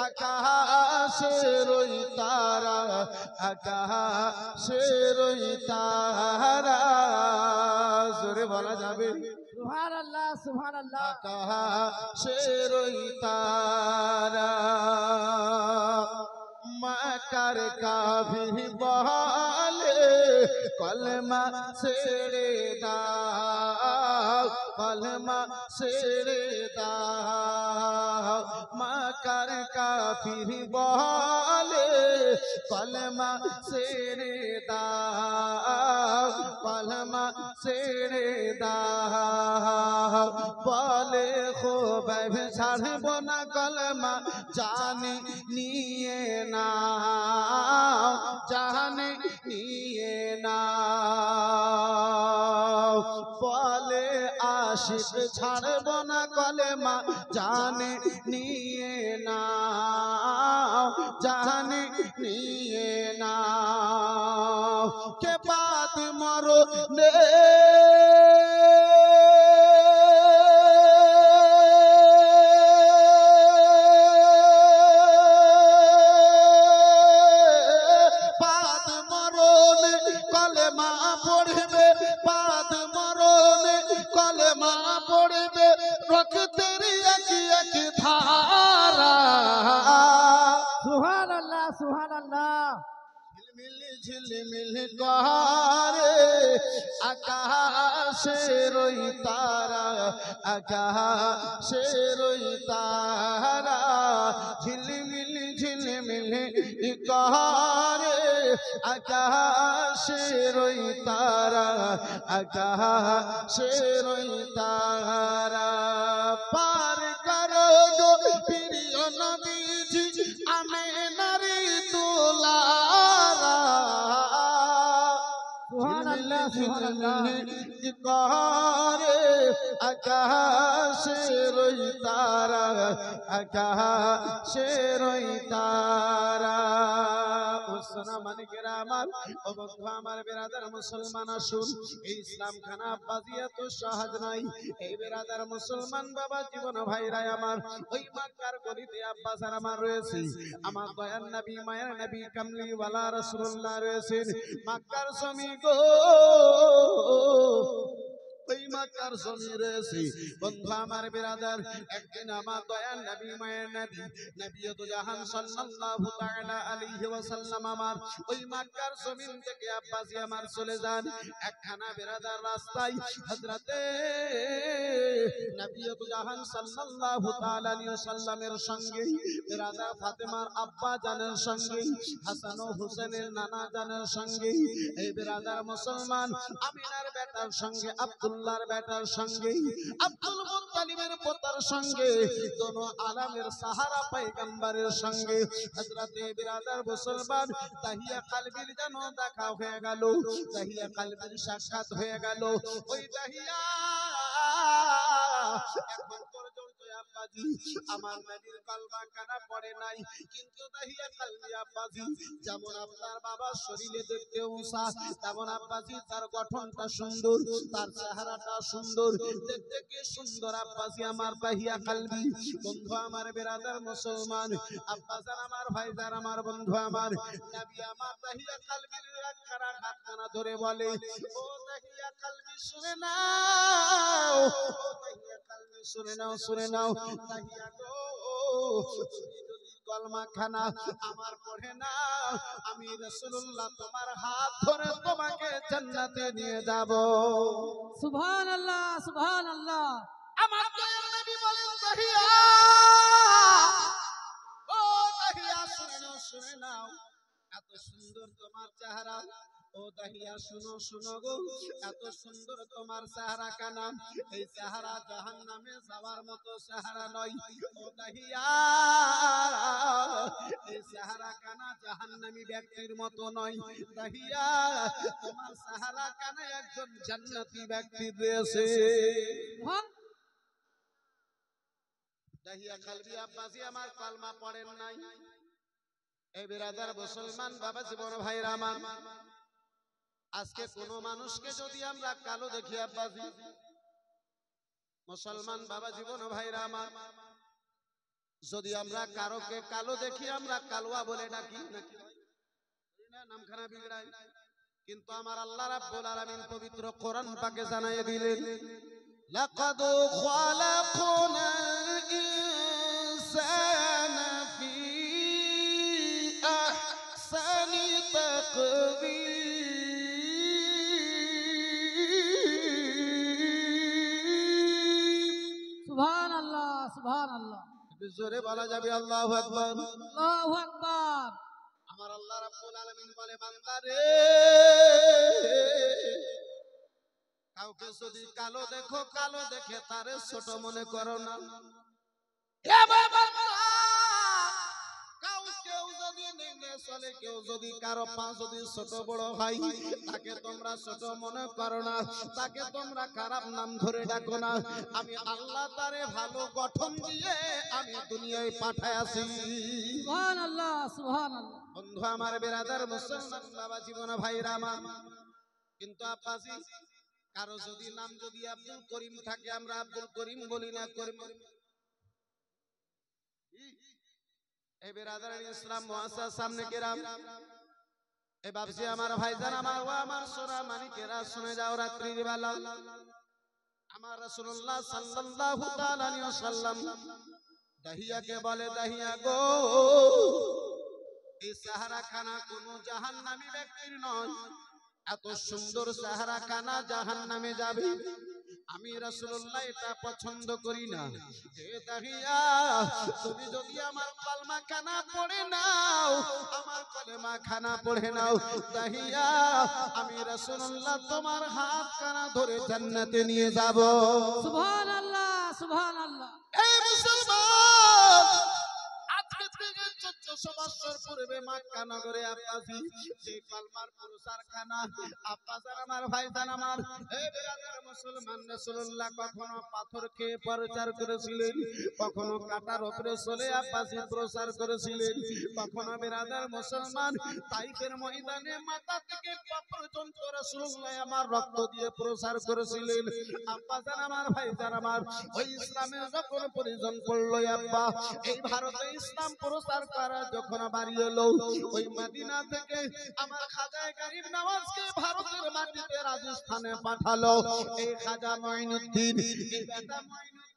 আকাশের ওই তারা, আকাশের ওই তারা, জোরে বলা যাবে
সুবহানাল্লাহ সুবহানাল্লাহ।
আকাশের ওই তারা, মক্কার কাফির বলে কলমা ছেড়ে দাও, কলমা ছেড়ে দাও, মক্কার কাফির বলে কলমা ছেড়ে দাও, কলমা ছেড়ে দাও, বলে খুবাইব ছাড়ব না কলমা, জানি নিয়ে নাও, জানি নিয়ে নাও, বলে আশিক ছাড়ব না কলমা, জানি নিয়ে নাও, জানি নিয়ে নাও, কে বাত মরো নে ঝিলমিল করে আকাশের ওই তারা, আকাশের ওই তারা, ঝিলমিল করে আকাশের ওই তারা, আকাশের ওই তারা, পার করো গো প্রিয় নবীজি আমেনারি দুলারা, করে আকাশের ওই তারা, আকাশের ওই তারা। সোনা মানিকেরা আমার, ও বন্ধু আমার বেরাদার মুসলমান আসুন, এই ইসলাম খানা আব্বাজি এত সহজ নয়। এই বেরাদার মুসলমান বাবা জীবন ভাইরা আমার, ওই মক্কার গলিতে আব্বাসার আমার রয়েছে, আমার দয়ার নবী মায়ের নবী কামলিওয়ালা রাসূলুল্লাহ রয়েছেন মক্কার জমি গো, ওই মক্কার জমি রয়েছে বন্ধু আমার বেরাদার। একদিন আমার দয়ার নবী মায়ের নবী নবিয়্যুল জাহান সাল্লাল্লাহু তাআলা আলাইহি ওয়াসাল্লাম আমার ওই মক্কার জমিন থেকে আব্বাসি আমার চলে যান একখানা বেরাদার রাস্তায় হযরতে নবিয়্যুল জাহান সাল্লাল্লাহু তাআলা আলাইহি ওয়াসাল্লামের সঙ্গে বেরাদা ফাতেমার আব্বা জানের সঙ্গে হাসান ও হুসেনের নানা জানের সঙ্গে এই বেরাদার মুসলমান আমিনার বেটার সঙ্গে আব্দুল্লাহর বেটার সঙ্গে আব্দুল মুত্তালিবের পোতার সঙ্গে দোনো আলামের সাহারা পয়গম্বরের সঙ্গে হযরতে বিরাদার মুসলমান তাহিয়া কলবির যেন দেখা হয়ে গেল, তাহিয়া কলবির সাক্ষাৎ হয়ে গেল। ওই তাহিয়া এখন পর্যন্ত আব্বাজি আমার নবীর কলমা কানা পড়ে নাই, কিন্তু তাহিয়া কলবি আব্বাজি যেমন আপনার বাবার শরীরে দেখতে উঁচা, তেমন আব্বাজি তার গঠনটা সুন্দর, তার চেহারাটা সুন্দর, দেখতে কি সুন্দর আব্বাজি আমার তাহিয়া কলবি। বন্ধু আমার বেরাদার মুসলমান আব্বাজান আমার ভাইজান আমার বন্ধু আমার নবী আমার তাহিয়া কলবির একখানা হাতখানা ধরে বলে, ও তাহিয়া কলবি শুনে নাও, ও তাহিয়া কলবি শুনে নাও, শুনে নাও তাহিয়া গো, তুমি যদি কলমা খানা আমার পড়ে নাও, আমি রাসূলুল্লাহ তোমার হাত ধরে তোমাকে জান্নাতে নিয়ে যাব।
সুবহানাল্লাহ সুবহানাল্লাহ।
আমার দয়ার নবী বলেন তাহিয়া, ও তাহিয়া শুনে নাও, শুনে নাও, এত সুন্দর তোমার চেহারা, ও তাহিয়া শুনো শুনো গো, এত সুন্দর তোমার চেহারা কানা, এই চেহারা জাহান্নামে যাওয়ার মতো চেহারা নয়। ও তাহিয়া এই চেহারা কানা জাহান্নামী ব্যক্তির মতো নয়। তাহিয়া তোমার চেহারা কানা একজন জান্নাতি ব্যক্তি রয়েছে। তাহিয়া কলবি আব্বাসি আমার কলমা পড়েন নাই। এই বিরাদার মুসলমান বাবা জীবন ভাইরা আমার, আজকে কোন মানুষকে যদি আমরা কালো দেখি আব্বাজি, মুসলমান বাবা জীবন ভাইরা আমার, যদি আমরা কারোকে কালো দেখি আমরা কালোয়া বলে ডাকি, নাকি নামখানা বিগড়াই, কিন্তু আমার আল্লাহ রাব্বুল আলামিন পবিত্র কোরআন পাকে জানাইয়ে দিলেন, লাকাদ খালাকনাল ইনসানা ফি আহসানি তাকবীর।
সুবহানাল্লাহ সুবহানাল্লাহ।
জোরে বলা যাবে আল্লাহু আকবার।
আল্লাহু আকবার।
আমার আল্লাহ রাব্বুল আলামিন বলে, বান্দা রে, কাউকে যদি কালো দেখো, কালো দেখে তারে ছোট মনে করো না। হে বাবা, কেউ যদি নিম্নে চলে, কেউ যদি কারো পা যদি ছোট বড় হয়, তাকে তোমরা ছোট মনে করো না, তাকে তোমরা খারাপ নাম ধরে ডাকো না। আমি আল্লাহ তারে ভালো গঠন দিয়ে আমি দুনিয়ায় পাঠাইছি।
সুবহানাল্লাহ সুবহানাল্লাহ।
বন্ধু আমার বেরাদার মুসলমান বাবা জীবন ভাইরা আমার, কিন্তু আব্বাজি কারো যদি নাম যদি আব্দুল করিম থাকে, আমরা আব্দুল করিম বলি না, করিম। এই বেরাদার ইসলাম মুআসসাস সামনে কেরাম, এই বাপজি আমার ভাইজান আমার, ও আমার সোনা মানিকেরা শুনে যাও, রাত্রির বেলা আমার রাসূলুল্লাহ সাল্লাল্লাহু তাআলা আলাইহি ওয়াসাল্লাম দাহিয়াকে বলে, দাহিয়া গো, এই চেহারা খানা কোন জাহান্নামী ব্যক্তির নয়, এত সুন্দর চেহারা খানা জাহান্নামে যাবে। আমি রাসূলুল্লাহ এটা পছন্দ করি না। হে দাহিয়া, তুমি যদি আমার কলমা খানা পড়ে নাও, আমার কলমা খানা পড়ে নাও, দাহিয়া আমি রাসূলুল্লাহ তোমার হাত খানা ধরে জান্নাতে নিয়ে যাব।
সুবহানাল্লাহ সুবহানাল্লাহ।
এই মুসলমান, আজকে থেকে 1400 বছর পরে করবে মক্কা নগরে আব্বাসী সেই কলমার প্রচারখানা। আব্বাসার আমার ভাইজান আমার, এই বিরাদার মুসলমান, রাসূলুল্লাহ কখনো পাথর খেয়ে প্রচার করেছিলেন, কখনো কাটার উপরে চলে আব্বাসী প্রচার করেছিলেন, কখনো বিরাদার মুসলমান তাইফের ময়দানে মাথা থেকে পা পর্যন্ত রাসূলুল্লাহ আমার রক্ত দিয়ে প্রচার করেছিলেন। আব্বাসার আমার ভাইজান আমার, ওই ইসলামের যখন পরিজন করলো আব্বা, এই ভারতে ইসলাম প্রচার করা যখন বাড়ি এলো, ওই মদিনা থেকে আমার খাজা গরিব নওয়াজকে ভারতের মাটিতে রাজস্থানে পাঠালো। এই খাজা মঈনুদ্দিন, এই বেটা মঈনুদ্দিন,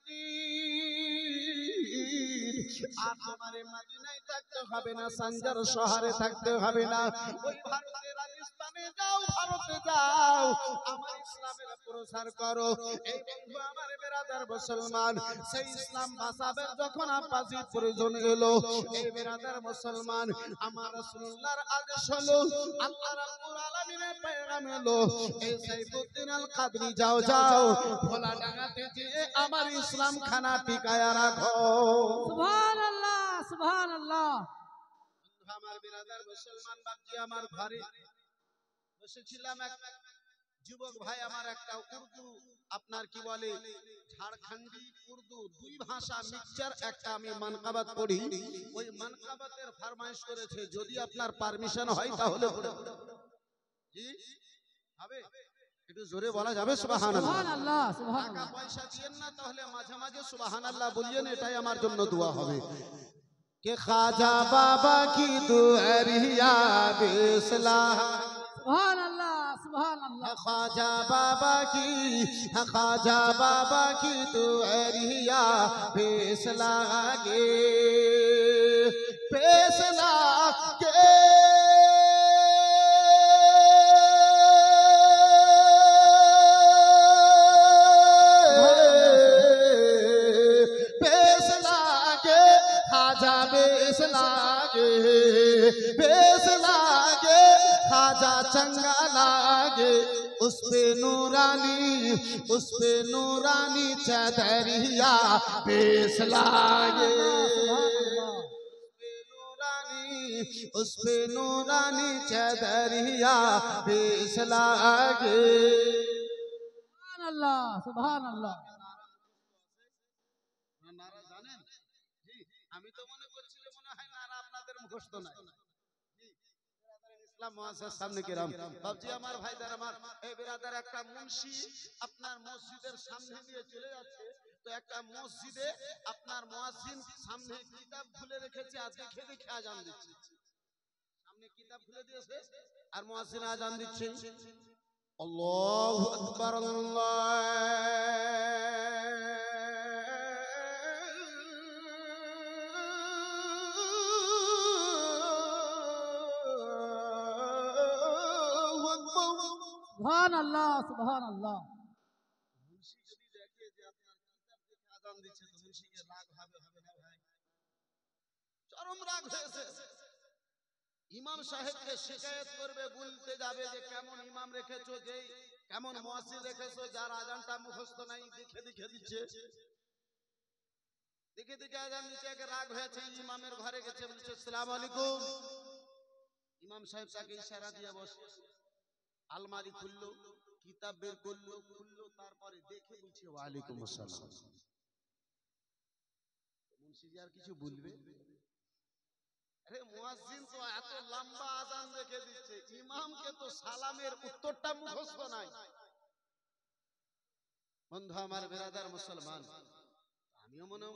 আর আমারে মদিনায় থাকতে হবে না, সানজার শহরে থাকতে হবে না, ওই ভারতের রাজস্থানে যাও, ভারতে যাও, আমার ইসলামের প্রচার করো। এই বন্ধু আমার বিরাদার মুসলমান, সেই ইসলাম বাঁচাবের যখন আব্বাসী প্রয়োজন এলো, এই বিরাদার মুসলমান আমার রাসূলুল্লাহর আদেশ হলো, আল্লাহ রাব্বুল আলামিনের পয়গাম এলো, এই সাইফুদ্দিন আল কাদরি যাও যাও ভোলা ডাঙাতে যেয়ে আমার ইসলাম খানা টিকায়া রাখো।
সুবহানাল্লাহ সুবহানাল্লাহ।
আমার বিরাদার মুসলমান বাপজি আমার ঘরে বসেছিলাম, এক যুবক ভাই আমার একটা উর্দু, আপনার কি বলে ঝাড়খণ্ডী উর্দু, দুই ভাষা মিক্সচার একটা আমি মানকাবাত পড়ি, ওই মানকাবাতের ফরমাইশ করেছে, যদি আপনার পারমিশন হয় তাহলে জি হবে, একটু জোরে বলা যাবে? সুবহানাল্লাহ
সুবহানাল্লাহ
টাকা
সুবহানাল্লাহ।
পয়সা দিয়েন না, তাহলে মাঝে মাঝে সুবহানাল্লাহ বলিয়েন, এটাই আমার জন্য দোয়া হবে। কে খাজা বাবা কি দুআরিয়া বিসলাহ,
সুবহানাল্লাহ সুবহানাল্লাহ।
খাজা বাবা কি, খাজা বাবা কি দুআরিয়া বিসলাহ গে, বিসলাহ গে, खाजा चंगा लागे, उस पे नूरानी चदरिया पेश लागे, उस पे नूरानी चदरिया पेश लागे।
সুবহানাল্লাহ সুবহানাল্লাহ।
নারা জানেন? জি, আমি তো মনে করছি যে মনে হয় নারা আপনাদের মুখস্থ নাই। ইসলাম মুআসসাস সামনে কিরাম বাবজি আমার ভাইদার আমার, এই বিরাদার একটা মুন্সি আপনার মসজিদের সামনে দিয়ে চলে যাচ্ছে, তো একটা মসজিদে আপনার মুয়াজ্জিন সামনে কিতাব খুলে রেখেছে, আর দেখে দেখে আজান দিচ্ছে, সামনে কিতাব খুলে দিয়েছে আর মুয়াজ্জিন আজান দিচ্ছে, আল্লাহু আকবার
সুবহানাল্লাহ সুবহানাল্লাহ।
মুন্সি যদি দেখে যে আপনার কিতাব দেখে আজান দিচ্ছে, তো মুন্সিকে রাগ হবে না ভাই? চরম রাগ হয়েছে। ইমাম সাহেবকে শিকায়েত করবে, বলতে যাবে যে কেমন ইমাম রেখেছো, যে কেমন মুয়াজ্জিন রেখেছো, যার আজানটা মুখস্থ নাই, দেখে দেখে দিচ্ছে, দেখে দেখে আজান দিচ্ছে। একে রাগ হয়েছে, ইমামের ঘরে গেছে, বলছে আসসালামু আলাইকুম। ইমাম সাহেব তাকে ইশারা দিয়ে বসে, আলমারি খুললো, কিতাব বের করলো, তারপরে দেখে বলছে ওয়ালাইকুম আসসালাম। মুন্সি আর কিছু বলবে? আরে মুয়াজ্জিন তো এত লম্বা আজান রেখে দিচ্ছে, ইমামকে তো সালামের উত্তরটা মুখস্থ নাই। বন্ধু আমার বিরাদার মুসলমান, আমিও মনে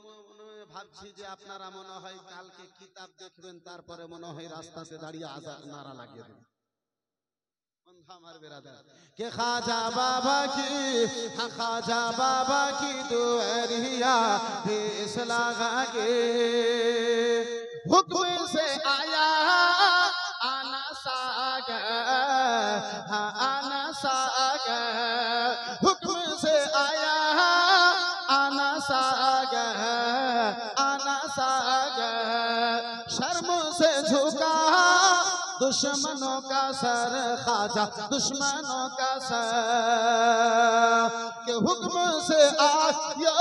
ভাবছি যে আপনারা মনে হয় কালকে কিতাব দেখবেন, তারপরে মনে হয় রাস্তাতে দাঁড়িয়ে আজান নারা লাগিয়ে দেবেন। के खाजा बाबा की दुआरिया फैसला के हुक्म से आया आना सागर, आना सागर, हुक्म से आया आना सागर, आना सागर, शर्म से झुका दुश्मनों का सर, खाजा दुश्मनों का सर, के हुक्म से आया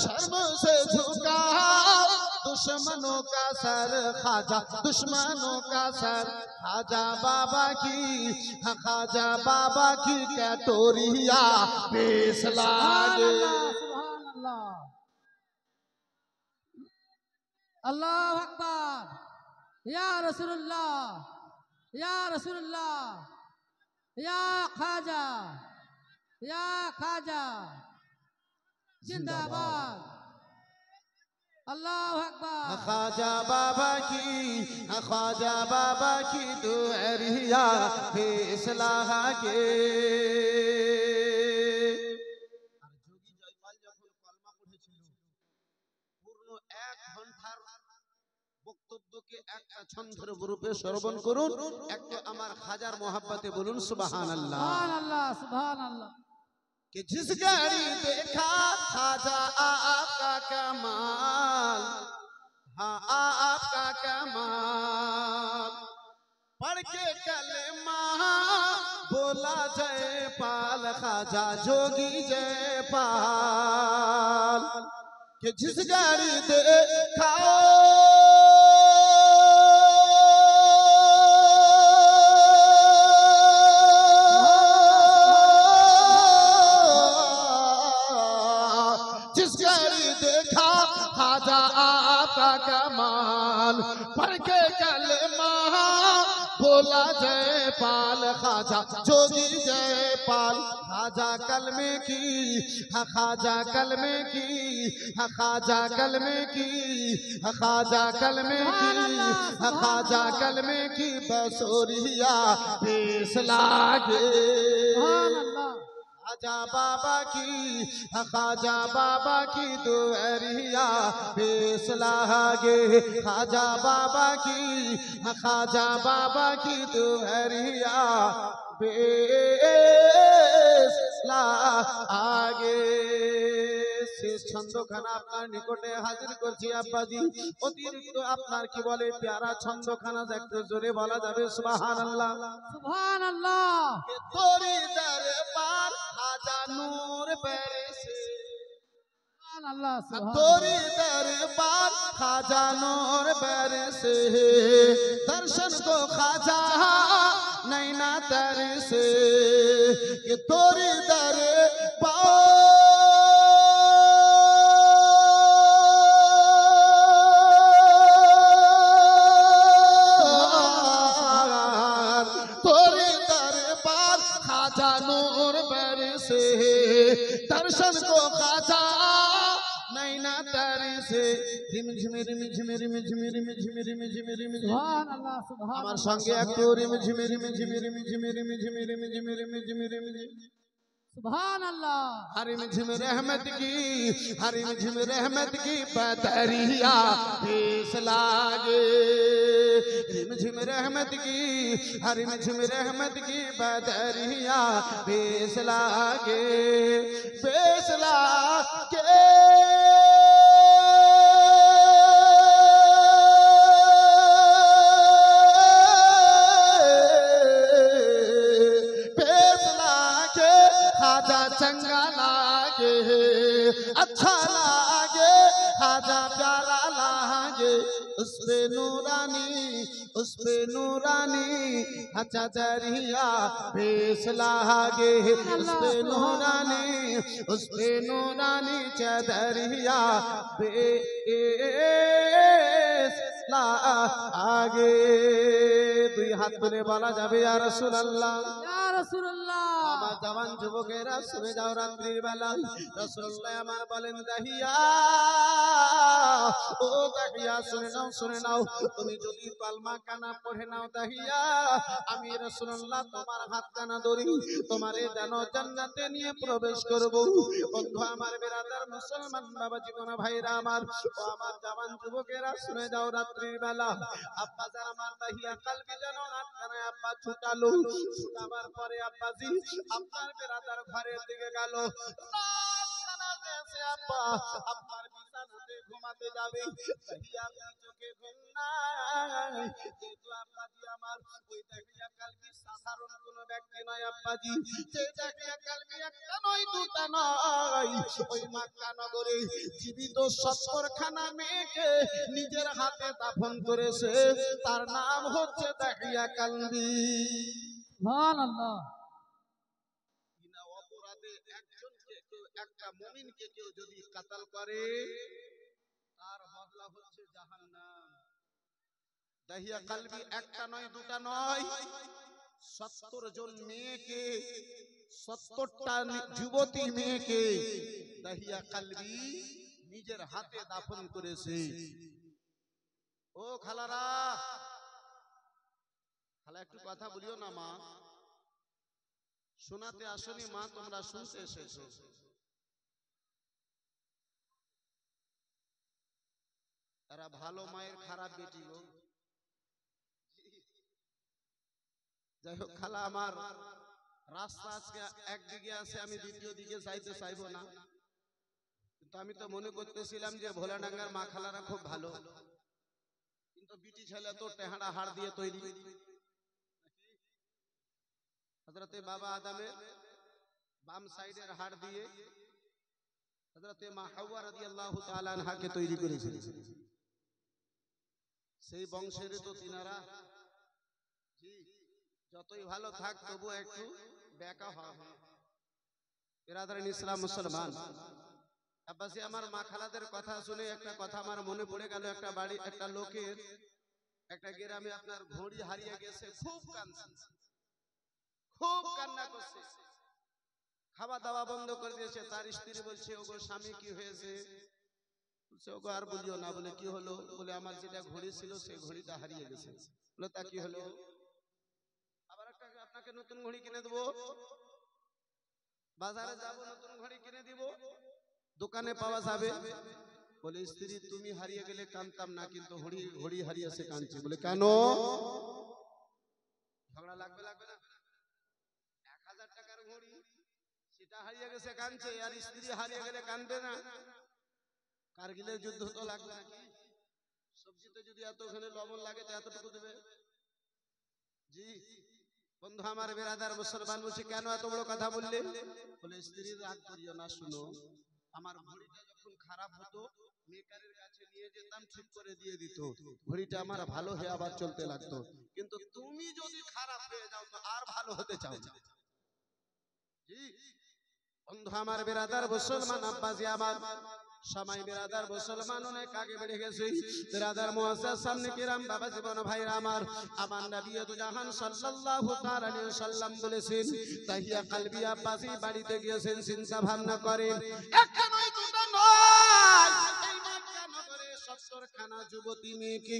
शर्म से झुका दुश्मनों का सर खाजा, दुश्मनों का सर खाजा बाबा की, खाजा बाबा की कटोरिया पेश लागे।
सुभान अल्लाह, अल्लाह अकबर, या रसूलुल्लाह, या रसूलुल्लाह, या खाजा, या खाजा, जिंदाबाद, अल्लाह अकबर।
खाजा बाबा की, खाजा बाबा की दुआरिया फैसला के। যোগী জয়পাল যখন কলমা পড়েছিল, পূর্ণ 1 ঘন্টার বক্তব্যকে একটা ছন্দের রূপে শ্রবণ করুন, একটা আমার খাজার মোহাব্বতে বলুন সুবহানাল্লাহ।
सुभान अल्लाह, सुभान अल्लाह।
कि जिस गाड़ी देखा खाजा आपका कमाल, हाँ आपका कमाल, पढ़ के कलमा बोला जयपाल, खाजा जोगी जयपाल। कि जिस गाड़ी देखा खाजा आपका कमाल, पढ़ के कलमा बोला जयपाल, खाजा जोगी जयपाल। खाजा कलमे की, खाजा कलमे की, खाजा कलमे की, खाजा कलमे की, खाजा कलमे की बसोरिया पेश लागे। खाजा बाबा की, खाजा बाबा की दुआरिया पेश लागे। खाजा बाबा की, खाजा बाबा की दुआरिया पेश लागे। শেষ ছন্দখানা আপনার নিকটে হাজির করছি আব্বাজি। অতিরিক্ত আপনার কি বলে প্যারা ছন্দখানা একটু জোরে বলা যাবে সুবহানাল্লাহ,
সুবহানাল্লাহ।
তোরি দরবার খাজা নূর বরসে,
सुभान अल्लाह,
तोरी दरबार खाजा नूर बरसे, दर्शन को खाजा नैना तरसे। कि तोरी दरबार, तोरी दरबार खाजा नूर बरसे, दर्शन को खाजा नैना तरसे। रिम झिमे रिम झिमे रिम झिमे रिम झिमे रिम झिमे रिम झिमे।
सुभान अल्लाह, सुभान
আমার সঙ্গে একটু রিম ঝিমে রিম ঝিমে রিম ঝিমে রিম ঝিমে रिम झिमे रिम झिमे रिम झिमे।
सुभान अल्लाह।
हरिम झिम रहमत की, हरिम झिम रहमत की बदरिया पेश लागे। रिम झिम रहमत की, हरिम झिम रहमत की बदरिया पेश लागे, पेश लागे। खाजा चंगा लागे, अच्छा लागे, खाजा प्यारा लागे। उस पे नूरानी, उस पे नूरानी अच्छा दरिया पेश लागे। उस पे नूरानी, उस पे नूरानी चदरिया पेश लागे। দুই হাত তুলে বলা যাবে ইয়া রাসূলুল্লাহ,
ইয়া রাসূলুল্লাহ।
আমার জওয়ান যুবকেরা শুনে যাও রাত্রির বেলা রাসূলুল্লাহ আমার বলেন দাহিয়া, ও দাহিয়া শুনে নাও, শুনে নাও। তুমি যদি কালমা কানা পড়ে নাও দাহিয়া, আমি রাসূলুল্লাহ তোমার হাত কানা ধরি, তোমারে যেন জান্নাতে নিয়ে প্রবেশ করব। বন্ধু আমার, বিরাদার মুসলমান বাবা জীবন ভাইরা আমার, ও আমার জওয়ান যুবকেরা শুনে যাও রাত্রির বেলা আব্বা যার আমার দাহিয়া কালবি যেন হাত কানায় আব্বা ছুটালো। ছুটাবার পরে আব্বাজি আপনার বেরাদার ঘরের দিকে গেল। আব্বা আপনার বিছানাতে ঘুমাতে যাবে, তাহিয়া চোখে ঘুম নাই। যেহেতু আব্বাজি আমার ওই দাহিয়া কালবি সাধারণ কোন ব্যক্তি নয় আব্বাজি, যে দাহিয়া কালবি একটা নয় দুটা নয়, ওই মক্কা নগরে জীবিত 70 খানা মেয়েকে নিজের হাতে দাফন করেছে, তার নাম হচ্ছে দাহিয়া কালবি।
সুবহানাল্লাহ।
বিনা অপরাধে একজনকে কেউ, একটা মুমিনকে কেউ যদি কাতাল করে, তার বদলা হচ্ছে জাহান্নাম। দাহিয়া কালবি একটা নয় দুটা নয়, 70 জন মেয়েকে, 70টা যুবতী মেয়েকে দাহিয়া কালবি নিজের হাতে দাফন করেছে। ও খালারা, খালা একটু কথা বলিও না মা, শোনাতে আসনি মা, তোমরা শুনতে এসেছো। এরা ভালো মায়ের খারাপ বেটি গো। যাই হোক খালা আমার, রাস্তা আজকে একদিকে আছে, আমি দ্বিতীয় দিকে যাইতে চাইবো না, কিন্তু আমি তো মনে করতেছিলাম যে ভোলাডাঙ্গার মা খালারা খুব ভালো, কিন্তু বিটি ছেলে তো টেহারা হাড় দিয়ে তৈরি। হযরতে বাবা আদমের বাম সাইডের হাড় দিয়ে হযরতে মা হাওয়া রাদিয়াল্লাহু তাআলা আনহাকে তৈরি করেছিলেন। সেই বংশের তো তিনারা, জি, যতই ভালো থাক তবু একটু বেকা হবে। বিরাদরান ইসলাম মুসলমান, আব্বাসি আমার মা খালাদের কথা শুনে একটা কথা আমার মনে পড়ে গেল। একটা বাড়ি, একটা লোকের, একটা গ্রামে আপনার ঘড়ি হারিয়ে গেছে, খুব কাঁদছে, খুব কান্না করছে, খাওয়া দাওয়া বন্ধ করে দিয়েছে। তার স্ত্রী বলছে, ওগো স্বামী কি হয়েছে? বলছে, ওগো আর বলিও না। বলে কি হলো? বলে আমার যেটা ঘড়ি ছিল সেই ঘড়িটা হারিয়ে গেছে। বলে তা কি হলো? আবার একটা আপনাকে নতুন ঘড়ি কিনে দেবো, বাজারে যাব নতুন ঘড়ি কিনে দিব, দোকানে পাওয়া যাবে। বলে স্ত্রী, তুমি হারিয়ে গেলে কাঁদতাম না, কিন্তু ঘড়ি হারিয়েছে কাঁদছি। বলে কেন? ঝগড়া লাগবে লাগবে না? 1000 টাকার ঘড়ি, সেটা হারিয়ে গেছে কাঁদছে, আর স্ত্রী হারিয়ে গেলে কাঁদবে না? কারগিলের যুদ্ধ তো লাগবে নাকি? সবজিতে যদি এতখানে লবণ লাগে তো এতটুকু দেবে? জি বন্ধু আমার, বেরাদার মুসলমান, বলছে কেন এত বড় কথা বললে? বলে স্ত্রী রাগ করিও না, শুনো, আমার ঘড়িটা যখন খারাপ হতো মেকারের কাছে নিয়ে যেতাম, ঠিক করে দিয়ে দিত, ঘড়িটা আমার ভালো হয়ে আবার চলতে লাগতো। কিন্তু তুমি যদি খারাপ হয়ে যাও তো আর ভালো হতে চাও না। জি বন্ধু আমার, বেরাদার মুসলমান, আব্বাজি আমার, সময় বেরাদার মুসলমান অনেক আগে বেড়ে গেছে। বেরাদার মুআজ্জাজ সামনে কিরাম, বাবা জীবন ভাইরা আমার, আমার নবী দু জাহান সাল্লাল্লাহু তাআলা আলাইহি ওয়াসাল্লাম বলেছেন, তাহিয়া কালবি আব্বাজি বাড়িতে গিয়েছেন, চিন্তা ভাবনা করেন, একটা নয় দুটো নয়, এই মক্কা নগরে 70 খানা যুবতী মেয়েকে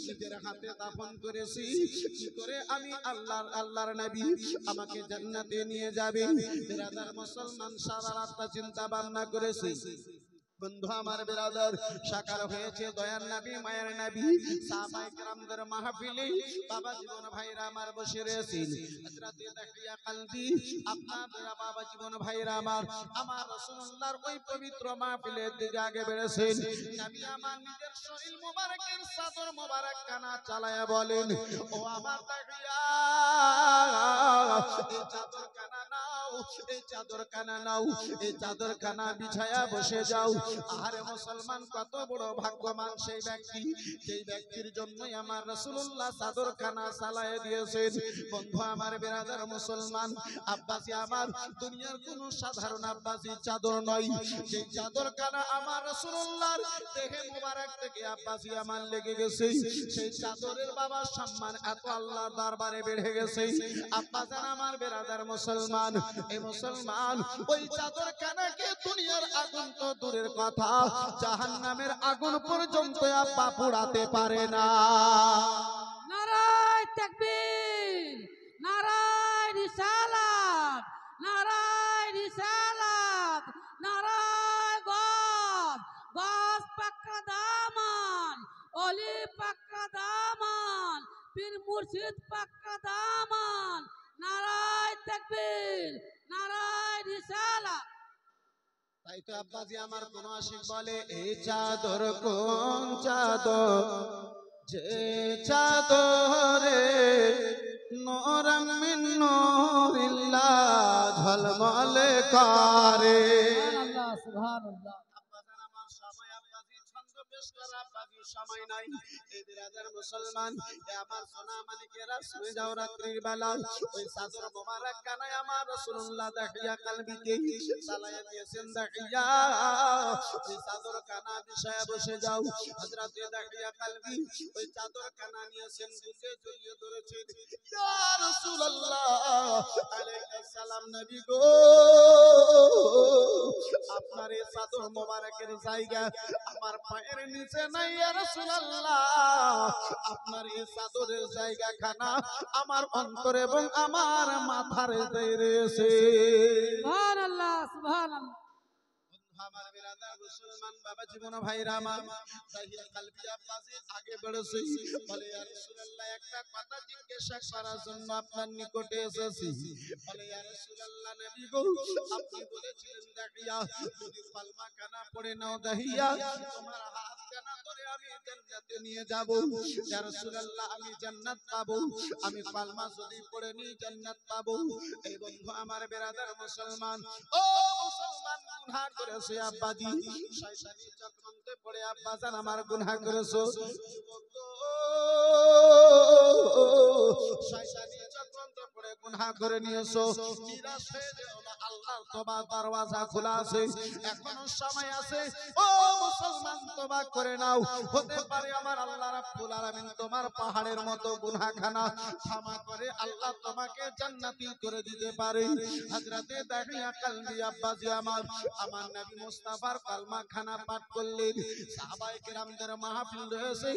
নিজের হাতে দাফন করেছি, কি করে আমি আল্লাহর নবী আমাকে জান্নাতে নিয়ে যাবে। বেরাদার মুসলমান সারা রাত চিন্তা ভাবনা করেছে। বন্ধু আমার বেরাদার, সাকার হয়েছে দয়ার নবী, মায়ের নবী, সাহাবায়ে কেরামদের মাহফিলে বাবা জীবন ভাইরা আমার বসে রয়েছেন। হযরতে দাহিয়া কালবি, আপনার বাবা জীবন ভাইরা আমার, আমার রাসূলুল্লাহর ওই পবিত্র মাহফিলের দিকে আগে বেড়েছেন। নবী আমার নিজের শরীর মোবারকের চাদর মোবারক কানা চালায়া বলেন, ও আমার দাহিয়া, এই চাদর কানা নাও, এই চাদর কানা নাও, এই চাদর কানা বিছায়া বসে যাও। আরে মুসলমান, কত বড় ভাগ্যবান সেই ব্যক্তি, যেই ব্যক্তির জন্যই আমার রাসূলুল্লাহ চাদর খানা চালায় দিয়েছেন। বন্ধু আমার বেরাদার মুসলমান, আব্বাসি আমার, দুনিয়ার কোন সাধারণ আব্বাসি চাদর নয়, সেই চাদর খানা আমার রাসূলুল্লাহর দেহে মোবারক থেকে আব্বাসি আমার লেগে গেছে। সেই চাদরের বাবা সম্মান এত আল্লাহর দরবারে বেড়ে গেছে। আব্বাজান আমার বেরাদার মুসলমান, এই মুসলমান ওই চাদর খানাকে দুনিয়ার আগুন তো দূরের কথা, জাহান্নামের আগুন পর্যন্ত আব্বা পোড়াতে পারে না।
নারায়ে তাকবীর, নারায়ে রিসালাত, নারায়ে রিসালাত, নারায়ে গস পাক্কা দামান, ওলি পাক্কা দামান, পীর মুর্শিদ পাক্কা দামান। নারায়ে তাকবীর, নারায়ে রিসালাত।
তাই তো আব্বাজি আমার কোন আশিক বলে এই চাদর কোন চাদর যে চাদরে নূরাম মিন নূরিল্লাহ ঝলমলে করে।
সুবহানাল্লাহ সুবহানাল্লাহ।
আব্বাজান আমার সময় আব্বাজি ছন্দ পেশ করা আব্বাজি সময় নাই। এই বিরাদার মুসলমান এ আমার সোনা মানিকেরা শুয়ে যাও রাত্রির বেলা ওই চাদর মোবারক কানায় আমার রাসূলুল্লাহ দাহিয়া কালবিকে চালায়া দিয়েছেন। দাহিয়া ওই চাদর কানা বিষয়ে বসে যাও। হযরতে দাহিয়া কালবি ওই চাদর কানা নিয়েছেন, বুকে জড়িয়ে ধরেছেন। ইয়া রাসূলুল্লাহ আলাইহিস সালাম, নবী গো আপনার এই চাদর মোবারকের জায়গা আমার পায়ের নিচে নাই। ইয়া রাসূলুল্লাহ আপনার এই চাদরের জায়গা খানা আমার অন্তর এবং আমার মাথার রয়েছে।
সুবহানাল্লাহ সুবহানাল্লাহ।
আমার বিরাদার মুসলমান বাবা জীবন ভাইরা আমার দাহিয়া কালবি আব্বাসি আগে বেড়েছে বলে ইয়া রাসূলুল্লাহ একটা কথা জিজ্ঞাসা করার জন্য আপনার নিকটে এসেছি। বলে ইয়া রাসূলুল্লাহ নবী গো আপনি বলেছিলেন দাহিয়া যদি কলমা কানা পড়ে নাও দাহিয়া তোমার হাত কানা ধরে আমি জান্নাতে নিয়ে যাব। ইয়া রাসূলুল্লাহ আমি জান্নাত পাবো, আমি কলমা যদি পড়ে নি জান্নাত পাবো। এই বন্ধু আমার বিরাদার মুসলমান, ও মুসলমান গুনাহ করেছে আব্বাজি, শয়তানি চক্রান্তে পড়ে আব্বাজান আমার গুনাহ করেছো। শয়তানি চক্রান্তে পড়ে গুনাহ করে নিয়েছো, নিরাশ হয়ে যেও না, আল্লাহর তওবা দরওয়াজা খোলা আছে, এখনো সময় আছে। ও মুসলমান তওবা করে নাও, হতে পারে আমার আল্লাহ রাব্বুল আলামিন তোমার পাহাড়ের মতো গুনাহখানা ক্ষমা করে আল্লাহ তোমাকে জান্নাতি করে দিতে পারে। হযরতে দাহিয়া কালবি আব্বাজি আমার নবী মুস্তাফার কালমা খানা পাঠ করলেন। সাহাবায়ে কেরামদের মাহফিল রয়েছে,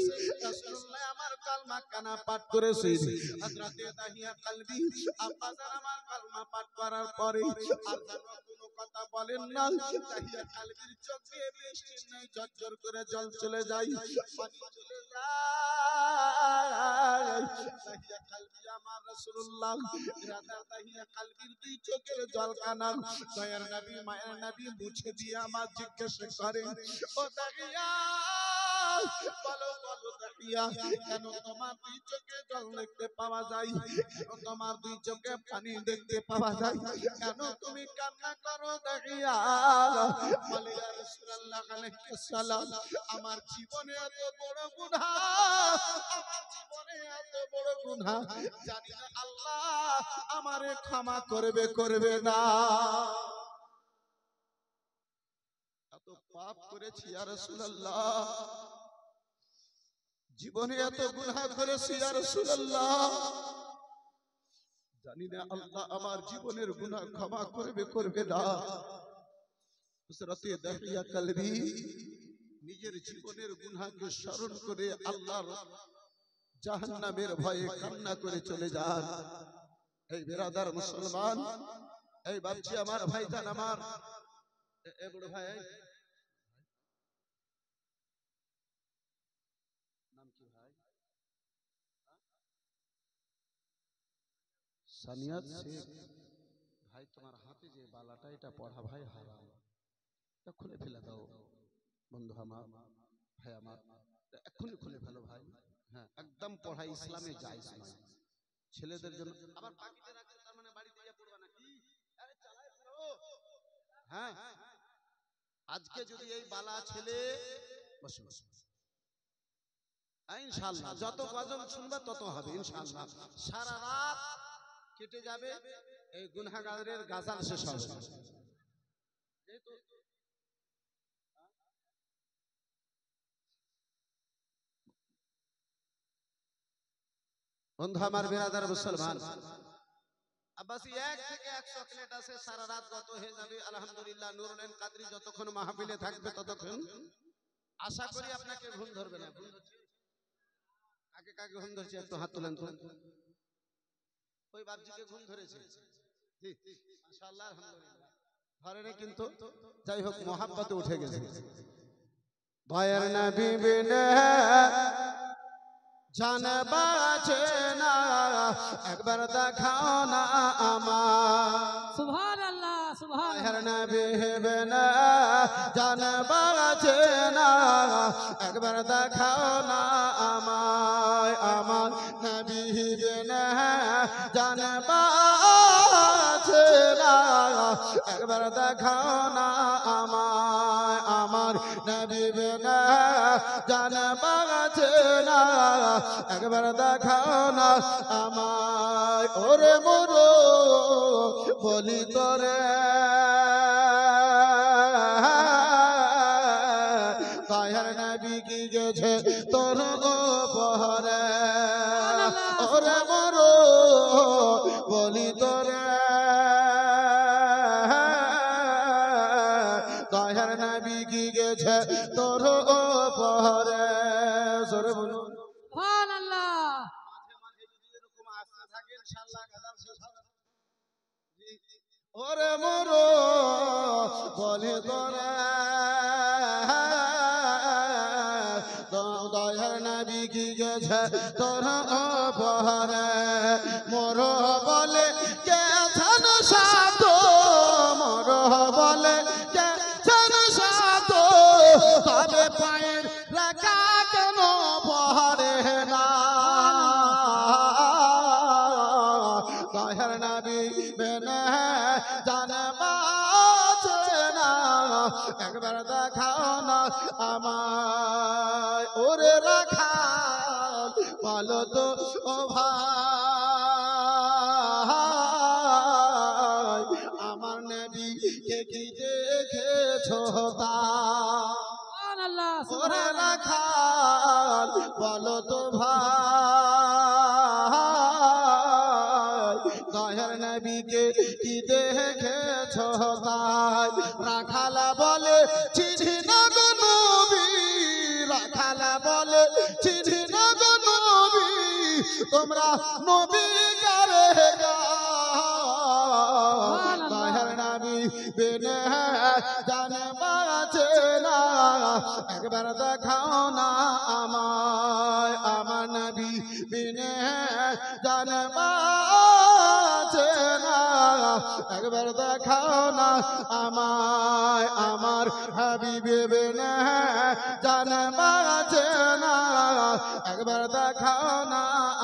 রাসূলুল্লাহ আমার কালমা খানা পাঠ করেছেন। হযরতে দাহিয়া কালবি আব্বাজান আমার কালমা পাঠ করার পরে আর যেন কোনো কথা বলেন না। দাহিয়া কালবির চোখে বৃষ্টির ন্যায় ঝরঝর করে জল চলে যায়, পানি চলে যায়। দাহিয়া কালবি আমার রাসূলুল্লাহ রাদা দাহিয়া কালবির দুই চোখের জল কানা দয়ার নবী মায়ের নবী মুছে দিয়ে আমার জিজ্ঞাসা করেন, ও দাহিয়া বলো বলো দাহিয়া কেন তোমার দুই চোখে জল দেখতে পাওয়া যায়, কেন তোমার দুই চোখে পানি দেখতে পাওয়া যায়, কেন তুমি কান্না করো দাহিয়া? বলে ইয়া রাসূলুল্লাহ আলাইহিস সালাম আমার জীবনে এত বড় গুনাহ, আমার জীবনে এত বড় গুনাহ জানি না আল্লাহ আমারে ক্ষমা করবে করবে না। এত পাপ করেছি ইয়া রাসূলুল্লাহ, জীবনে এত গুনাহ করেছি ইয়া রাসূলুল্লাহ, জানি না আল্লাহ আমার জীবনের গুনাহ ক্ষমা করবে করবে না। হযরতে দাহিয়া কালবি নিজের জীবনের গুনাহকে স্মরণ করে আল্লাহর জাহান্নামের ভয়ে কান্না করে চলে যান। এই বিরাদার মুসলমান, এই বাচ্চা আমার ভাইজান আমার, এ বড় ভাই নাম কি ভাই? সানিয়াত শেখ ভাই, তোমার হাতে যে বালাটা এটা পড়া ভাই হারাম, এটা খুলে ফেলে দাও বন্ধু আমার, ভাই আমার, এক্ষুনি খুলে ফেলো ভাই। হ্যাঁ একদম পড়া ইসলামে জায়েজ নয়, ছেলেদের জন্য। আবার পাকিতে রাখছো তার মানে বাড়িতে গিয়ে পড়বা নাকি? আরে চালায় ফেলো। হ্যাঁ আজকে যদি এই বালা ছেলে বসে বসে ইনশাআল্লাহ যত গজল শুনবা তত হবে ইনশাআল্লাহ, সারা রাত কেটে যাবে, এই গুনাহগারের গাজাল শেষ হবে। বন্ধু আমার বিরাদার মুসলমান, আব্বাসি 1 থেকে 1 চকলেট আছে, সারা রাত গত হয়ে যাবে আলহামদুলিল্লাহ। নুরুল কাদরি যতক্ষণ মাহফিলে থাকবে ততক্ষণ আশা করি আপনাকে ঘুম ধরবে না। ঘুম ধরছে? কাকে কাকে ঘুম ধরছে একটু হাত তুলেন তো। ওই বাপজিকে ঘুম ধরেছে? জি মাশাআল্লাহ আলহামদুলিল্লাহ, ধরেনি কিন্তু যাই হোক মোহাব্বতে উঠে গেছে। দয়ার নবী বিনে জান বাঁচে না, একবার দেখাও না আমার।
সুবহানাল্লাহ। সুবহান
মায়ের নবী বিনা জান বাঁচে না একবার দেখাও না আমায় আমার নবী বিনা জান বাঁচে না একবার দেখাও না আমায় আমার নবী বিনা জান বাঁচে না একবার দেখাও না আমায় ওরে মোরো বলি তোরে দয়ার নবী কি গেছে তোর উপহারে ওরে মোরো বলি তোরে দয়ার নবী কি গেছে তোর উপহারে জোরে বলুন
সুবহানাল্লাহ
মাঝে মাঝে যদি এরকম আসতে থাকে ইনশাআল্লাহ গাদাল শেষ হবে ওরে মোরো বলে তোরে দয়ার নবী কি গেছে তোর উপহারে মোর বলে গেছেন সাত মোর বলে গেছেন সাত তবে পায়ের রাখা কেন পহারে না দয়ার নবী বেনে জান বাঁচে না একবার দেখাও না আমায় ওরে রাখা বলো তো ও ভাই আমার নবী কে কি দেখেছো তা
সুবহানাল্লাহ
ওরে
সুবহানাল্লাহ
রাখাল বলো তো ভাই দয়ার নবীকে কি দেখেছো তাই রাখালা বলে চিঠি না গো নবী রাখালা বলে চিঠি না গো নবী তোমরা নবী কারে দয়ার নবী বিনে জান বাঁচে না একবার দেখাও না আমায় আমার নবী বিনে জান বাঁচে না একবার দেখাও না আমায় আমার হাবিবে বিনে জান বাঁচে না একবার দেখাও না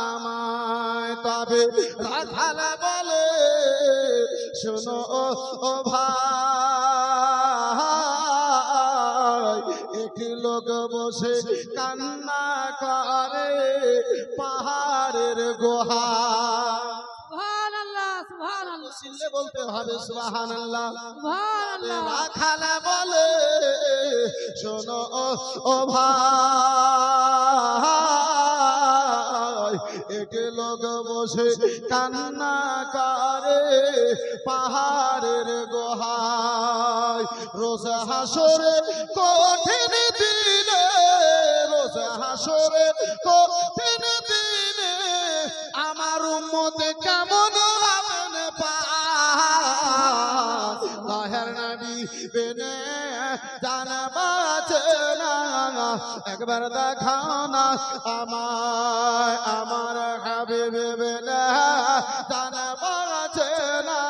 আমায় তবে রাখাল বলে শোনো ও ভাই একটি লোক বসে কান্না করে পাহাড়ের গুহা
সুবহানাল্লাহ সুবহানাল্লাহ
সিল্লে বলতে হবে সুবহানাল্লাহ
সুবহানাল্লাহ
রাখাল বলে শোনো ও ভাই একটি লোক বসে কান্না করে পাহাড়ের গুহায় রোজ হাসরে কঠিন দিনে রোজ হাসরে কঠিন দিনে আমার উম্মত কেমন হবেন পার দয়ার নবী বিনে জান বাঁচে না একবার দেখাও না আমায় আমার হাবিব বিনে জান বাঁচে না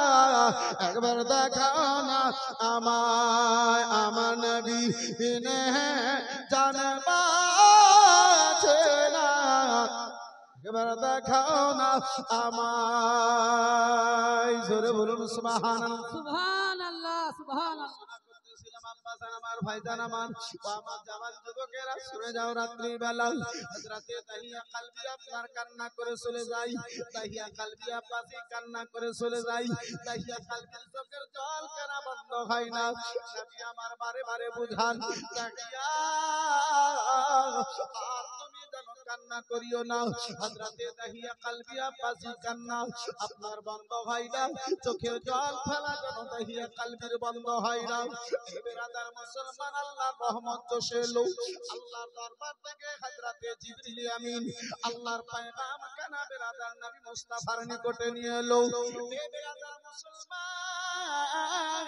একবার দেখাও না আমায় আমার নবী বিনে জান বাঁচে না একবার দেখাও না আমায় জোরে বলুন সুবহানাল্লাহ
সুবহানাল্লাহ সুবহানাল্লাহ
করতেছিলাম আব্বাসান আমার ভাইজান আমার ও আমার জওয়ান যুবকেরা শুনে যাও রাত্রি বেলা হযরতে তাহিয়া কলবি আপনার কান্না করে চলে যাই তাহিয়া কলবি আব্বাসি কান্না করে চলে যাই তাহিয়া কলবির চোখের জল কেন বন্ধ হয় না নবী আমার বারে বারে বুঝান তাহিয়া তুমি যেন কান্না করিও না হযরতে তাহিয়া কলবি আব্বাসি কান্না আপনার বন্ধ হয় না চোখের জল ফেলা যেন তাহিয়া কলবির বন্ধ হয় না বেরাদার মুসলমান আল্লাহর রহমত চলে এলো আল্লাহর দরবার থেকে হযরতে জিবরিল আমিন আল্লাহর পয়গাম কানা বেরাদার নবী মুস্তাফার নিকটে নিয়ে এলো বেরাদার মুসলমান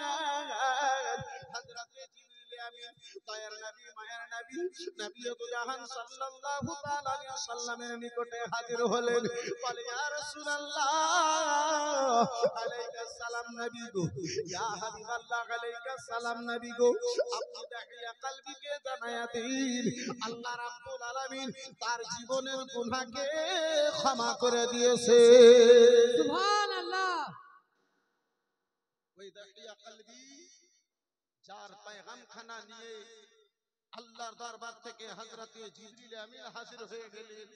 হযরতে জিবরিল আমি দয়ার নবী মায়ার নবী নবী দু জাহান সাল্লাল্লাহু তাআলা আলাইহি ওয়াসাল্লামের নিকটে হাজির হলেন বলে ইয়া রাসূলুল্লাহ আলাইকা সালাম নবী গো ইয়া হাবিবাল্লাহ আলাইকা সালাম নবী গো আপনি দেখিয়া কলবিকে জানায়া দিন আল্লাহ রাব্বুল আলামিন তার জীবনের গুনাহকে ক্ষমা করে দিয়েছে
সুবহানাল্লাহ
ওই দেখিয়া কলবি যার পেগাম খানা নিয়ে আল্লাহর দরবার থেকে হযরতে জিবরিল আমিন হাজির হয়ে গেলেন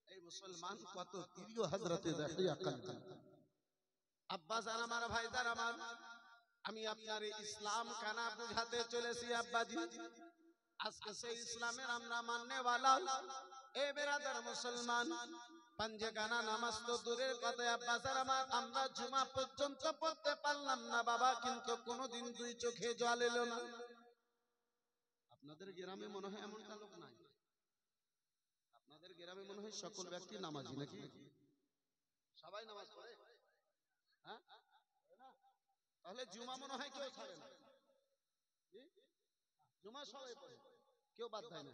এই মুসলমান কত প্রিয় হযরতে দেখিয়া কলবি আব্বাস আমার ভাইদার আমার আমি আপনার ইসলাম কানা বুঝাতে চলেছি আব্বাজি আজকে সেই ইসলামের আমরা মাননে वाला এ বেরাদার মুসলমান পাঁচে গানা নামাজ তো দূরের কথা আব্বাস আমার আমরা জুমা পর্যন্ত পড়তে পারলাম না বাবা কিন্তু কোনোদিন দুই চোখে জল এলো না আপনাদের গ্রামে মনে হয় এমনটা লোক নাই আপনাদের গ্রামে মনে হয় সকল ব্যক্তি নামাজি নাকি সবাই নামাজ পড়ে হ্যাঁ তাহলে জুমা মনে হয় কেউ ছাড়ে না জুমা সবাই পড়ে কেউ বাদ দেয় না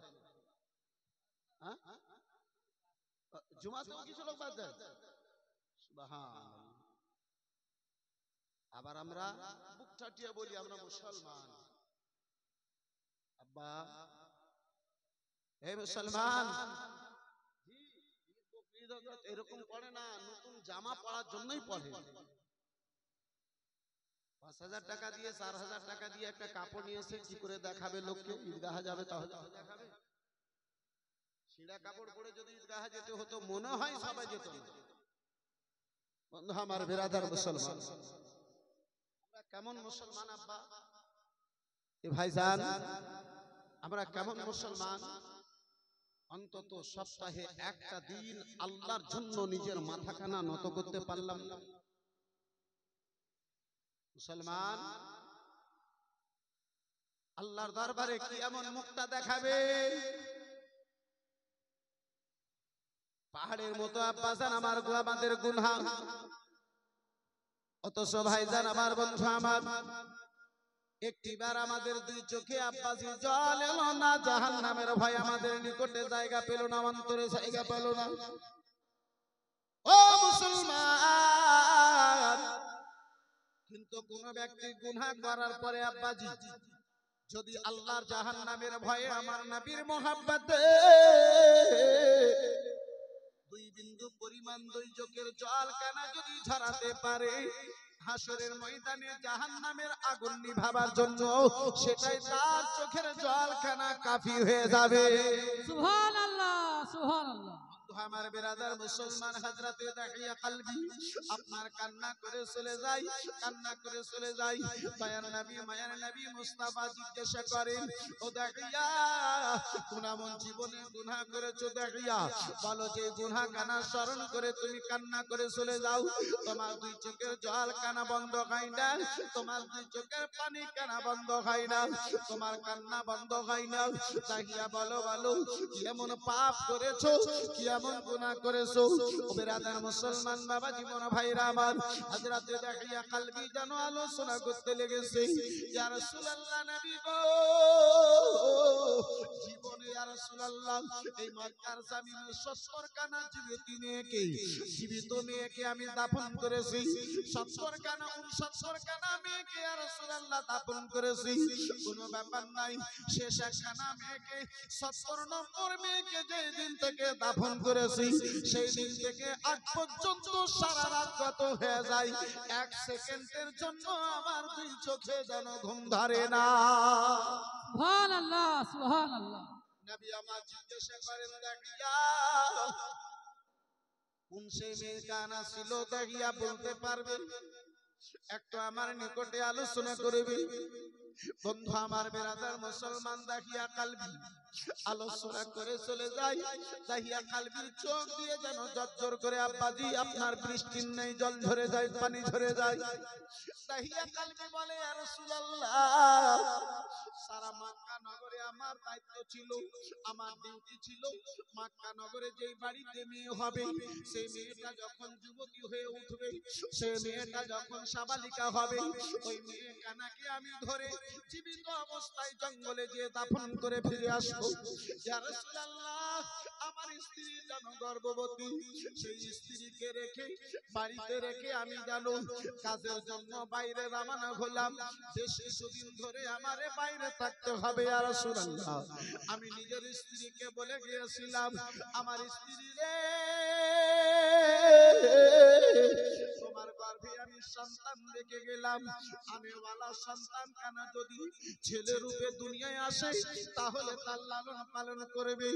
হ্যাঁ জুমাতেও কিছু লোক বাদ দেয় সুবহানাল্লাহ আবার আমরা বুক চাটিয়ে বলি আমরা মুসলমান আব্বা হে মুসলমান জি ঈদ বকরিদ এরকম পড়ে না নতুন জামা পরার জন্যই পড়ে ৫,০০০ টাকা দিয়ে ৪,০০০ টাকা দিয়ে একটা কাপড় নিয়ে এসে কি করে দেখাবে লোককে ঈদগাহ যাবে তাহলে দেখাবে ছিঁড়া কাপড় পরে যদি ঈদগাহ যেতে হতো মনে হয় সবাই যেত না বন্ধু আমার বিরাদার মুসলমান আমরা কেমন মুসলমান আব্বা এ ভাইজান আমরা কেমন মুসলমান অন্তত সপ্তাহে একটা দিন আল্লাহর জন্য নিজের মাথাখানা নত করতে পারলাম না মুসলমান আল্লাহর দরবারে কি এমন মুখটা দেখাবে পাহাড়ের মতো আব্বাজান আমার আমাদের গুনাহ অথচ ভাইজান আমার বন্ধু আমার একটিবার আমাদের দুই চোখে আব্বাসি জল এলো না জাহান্নামের ভয় আমাদের নিকটে জায়গা পেল না অন্তরে জায়গা পেল না ও মুসলমান কিন্তু কোন ব্যক্তি গুনাহ করার পরে আব্বাজি যদি আল্লাহর জাহান্নামের ভয়ে আমার নবীর মোহাব্বতে দুই বিন্দু পরিমাণ দুই চোখের জল কানা যদি ঝরাতে পারে হাসরের ময়দানে জাহান্নামের আগুন নিভাবার জন্য সেটাই তার চোখের জল কানা কাফি হয়ে যাবে
সুবহানাল্লাহ সুবহানাল্লাহ
আমার বিরাদার মুসলমান হযরতে দাহিয়া কলবি আপনার কান্না করে চলে যাই কান্না করে চলে যাই দয়ার নবী মায়ার নবী মুস্তাফা জিজ্ঞাসা করেন ও দাহিয়া কোন এমন জীবনে গুনাহ করেছো দাহিয়া বলো যে গুনাহ কানা স্মরণ করে তুমি কান্না করে চলে যাও তোমার দুই চোখের জল কানা বন্ধ হয় না তোমার দুই চোখের পানি কানা বন্ধ হয় না তোমার কান্না বন্ধ হয় না দাহিয়া বলো বলো কি এমন পাপ করেছো কি এমন গুনাহ করেছো ও বিরাদার মুসলমান বাবা জীবন ভাইরা আমার হযরতে দাহিয়া কলবি জানো আলোচনা করতে লেগেছে ইয়া রাসূলুল্লাহ নবী গো জীবনে ইয়া রাসূলুল্লাহ এই মক্কার জমিনে 70 কানা জীবিত মেয়েকে আমি দাফন করেছি 70 কানা 69 কানা মেয়েকে ইয়া রাসূলুল্লাহ দাফন করেছি কোনো ব্যাপার নাই শেষ এক কানা মেয়েকে 70 নম্বর মেয়েকে যেই দিন থেকে দাফন করেছি সেই দিন থেকে আজ পর্যন্ত সারা রাত কত হয়ে যায় 1 সেকেন্ডের জন্য আমার দুই চোখে যেন ঘুম ধরে না
সুবহানাল্লাহ সুবহানাল্লাহ
নবী আমার জিজ্ঞাসা করেন দাহিয়া কোন সেই মেয়ে কানা ছিল দাহিয়া বলতে পারবেন একটু আমার নিকটে আলোচনা করবে বন্ধু আমার বিরাদার মুসলমান দাহিয়া কলবি আলোচনা করে চলে যায়। দাহিয়া কালবির চোখ দিয়ে যেন ঝরঝর করে আব্বাজি আপনার বৃষ্টির নেই জল ঝরে যায়, পানি ঝরে যায়। দাহিয়া কালবি বলে ইয়া রাসূলুল্লাহ, সারা মক্কা নগরে আমার দায়িত্ব ছিল, আমার ডিউটি ছিল। মক্কা নগরে যেই বাড়িতে মেয়ে হবে, সেই মেয়েটা যখন যুবতী হয়ে উঠবে, সেই মেয়েটা যখন সাবালিকা হবে, ওই মেয়ে কানাকে আমি ধরে জীবিত অবস্থায় জঙ্গলে যেয়ে দাফন করে ফিরে আসবো। ইয়া রাসূলুল্লাহ, আমার স্ত্রী যেন গর্ভবতী, সেই স্ত্রীকে রেখে বাড়িতে রেখে আমি জানো কাজের জন্য বাইরে রওনা হলাম। বেশ কিছুদিন ধরে আমারে বাইরে থাকতে হবে ইয়া রাসূলুল্লাহ। আমি নিজের স্ত্রীকে বলে গিয়েছিলাম, আমার স্ত্রী রে, তোমার গর্ভে আমি সন্তান রেখে গেলাম, আনেওয়ালা সন্তান কানা যদি ছেলে রূপে দুনিয়ায় আসে তাহলে তার লালন পালন করবে,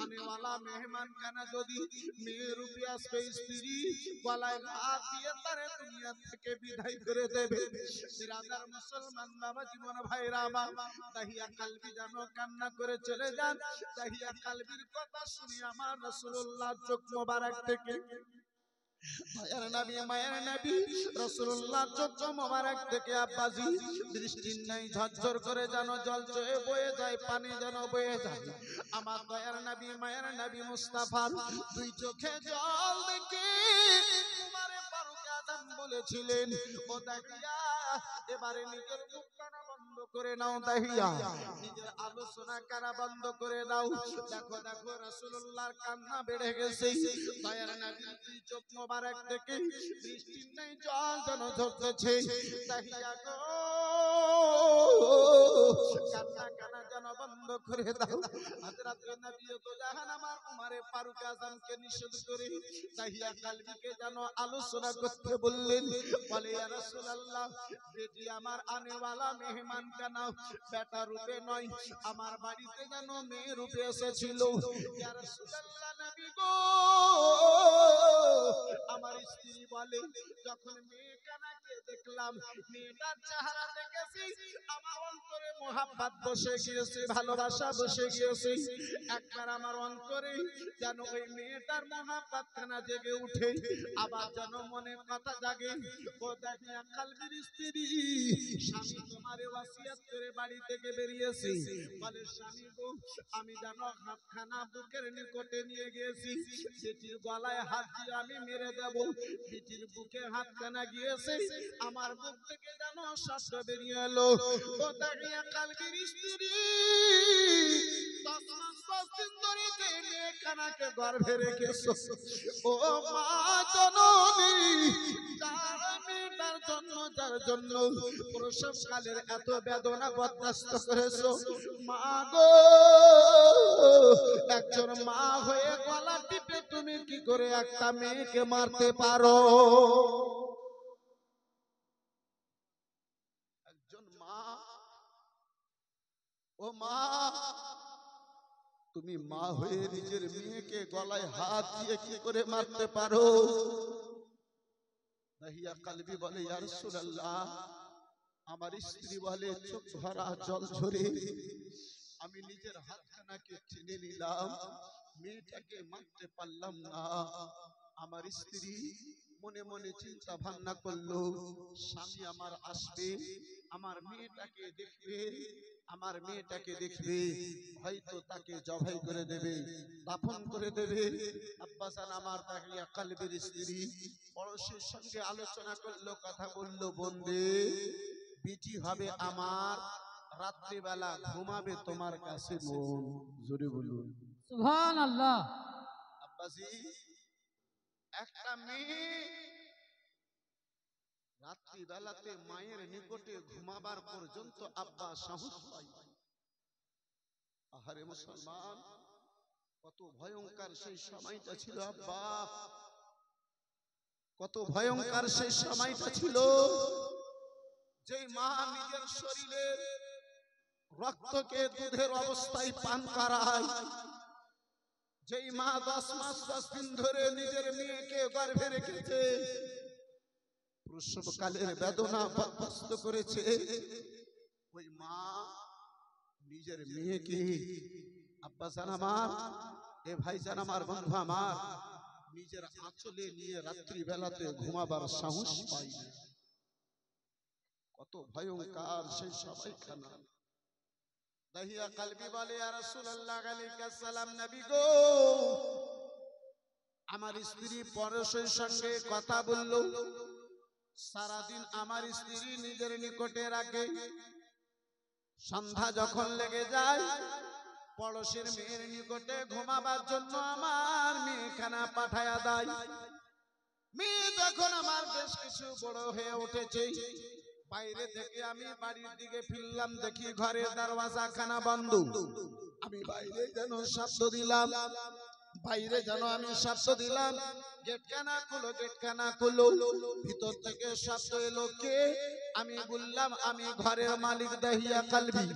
আনেওয়ালা মেহমান কানা যদি মেয়ে রূপে আসবে, স্ত্রী গলায় হাত দিয়ে তারে দুনিয়া থেকে বিদায় করে দেবে। বিরাদার মুসলমান বাবা জীবন ভাইরা আমার, দাহিয়া কালবি যেন কান্না করে চলে যান। দাহিয়া কালবির কথা শুনে আমার রাসূলুল্লাহ চোখ মোবারক থেকে, মায়ের নবী রাসূলুল্লাহ চোখ মোবারক থেকে আব্বাজি বৃষ্টির নাই ঝরঝর করে যেন জল চয়ে বয়ে যায়, পানি যেন বয়ে যায়। আমার দয়ার নবী মায়ের নবী মুস্তাফার দুই চোখে জল দেখে উমারে ফারুক আযম বলেছিলেন, ও দাহিয়া, এবারে নিজের মুখ কানা বন্ধ করে নাও। দাহিয়া, নিজের আলোচনা কানা বন্ধ করে দাও। দেখো দেখো রাসূলুল্লাহর কান্না বেড়ে গেছে। দয়ার নবীর দুই চোখ মোবারক থেকে বৃষ্টির নাই জল যেন ঝরতেছে। দাহিয়া গো, কান্না কানা যেন বন্ধ করে দাও। হযরত নবী তো জাহান আমার উমারে ফারুক আযমকে নিষেধ করে দাহিয়া কালবিকে যেন আলোচনা করতে বললেন। বলে ইয়া রাসূলুল্লাহ, বেটি আমার আনেওয়ালা মেহমান কানা বেটা রূপে নয়, আমার বাড়িতে যেন মেয়ে রূপে এসেছিল। ইয়া রাসূলুল্লাহ নবী গো, আমার স্ত্রী বলে, যখন মেয়ে কানাকে দেখলাম, মেয়েটার চেহারা দেখেছি, আমার অন্তরে মোহাব্বত বসে গিয়েছে, ভালোবাসা বসে গিয়েছে। একবার আমার অন্তরে যেন ওই মেয়েটার মোহাব্বত কানা জেগে উঠে, আবার যেন মনে কথা জাগে। ও দাহিয়া কালবির স্ত্রী, স্বামী তোমারে ওয়াসিয়াত করে বাড়ি থেকে বেরিয়েছি। বলে স্বামী গো, আমি যেন হাতখানা বুকের নিকটে নিয়ে গিয়েছি, বেটির গলায় হাত দিয়ে আমি মেরে দেব। বেটির বুকে হাতখানা গিয়েছে, আমার বুক থেকে যেন শব্দ বেরিয়ে এলো। ও দাহিয়া কালবির স্ত্রী, 10 মাস 10 দিন ধরে যে মেয়ে কানাকে গর্ভে রেখেছো, ও মা জননী, যার জন্য প্রসবকালের এত বেদনা বরদাস্ত করেছো, মা গো, একজন মা হয়ে গলা টিপে তুমি কি করে একটা মেয়েকে মারতে পারো? একজন মা, ও মা, তুমি মা হয়ে নিজের মেয়েকে গলায় হাত দিয়ে কি করে মারতে পারো? দাহিয়া কালবি বলে, ইয়া রাসূলুল্লাহ, আমার স্ত্রী বলে, চোখ ভরা জল ঝরে আমি নিজের হাতখানাকে টেনে নিলাম, মেয়েটাকে মারতে পারলাম না। আমার স্ত্রী মনে মনে চিন্তা ভাবনা করলো, স্বামী আমার আসবে, আমার মেয়েটাকে দেখবে, আমার মেয়েটাকে দেখবে, হয়তো তাকে জবাই করে দেবে, দাফন করে দেবে। আব্বাসান আমার দাহিয়া কালবির স্ত্রী পড়োশির সঙ্গে আলোচনা করলো, কথা বললো, বন্দে বেটি হবে আমার, রাত্রিবেলা ঘুমাবে তোমার কাছে মন। জোরে বলুন
সুবহানাল্লাহ।
আব্বাসি, একটা মেয়ে রাত্রিবেলাতে মায়ের নিকটে ঘুমাবার পর্যন্ত আব্বা সাহস পায়। আহারে মুসলমান, কত ভয়ঙ্কর সেই সময়টা ছিল আব্বা, কত ভয়ঙ্কর সেই সময়টা ছিল। যেই মা নিজের শরীরের রক্তকে দুধের অবস্থায় পান করায়, যেই মা 10 মাস 10 দিন ধরে নিজের মেয়েকে গর্ভে রেখেছে, প্রসবকালের বেদনা বরদাস্ত করেছে, ওই মা নিজের মেয়েকে আব্বাসান আমার, এ ভাইজান আমার, বন্ধু আমার, নিজের আঁচলে নিয়ে রাত্রি বেলাতে ঘুমাবার সাহস পাই না। কত ভয়ঙ্কর সেই সবাইখানা। দাহিয়া কালবি বলে, ইয়া রাসূলুল্লাহ আলাইহিস সালাম, নবী গো, আমার স্ত্রী পরশের সঙ্গে কথা বলল। সারাদিন আমার স্ত্রী নিজের নিকটে রাখে। সন্ধ্যা যখন লেগে যায়, পড়োশের মেয়ের নিকটে ঘুমাবার জন্য আমার মেয়েখানা পাঠায়া দেয়। মেয়ে যখন আমার বেশ কিছু বড় হয়ে উঠেছে, বাইরে থেকে আমি বাড়ির দিকে ফিরলাম, দেখি ঘরের দরওয়াজা খানা বন্ধ। আমি বাইরে যেন শব্দ দিলাম, বাইরে যেন আমি শব্দ দিলাম, গেটখানা খুলো, গেটখানা খুলো। ভিতর থেকে শব্দ এলো, কে? আমি বললাম, আমি ঘরের মালিক দাহিয়া কালবি।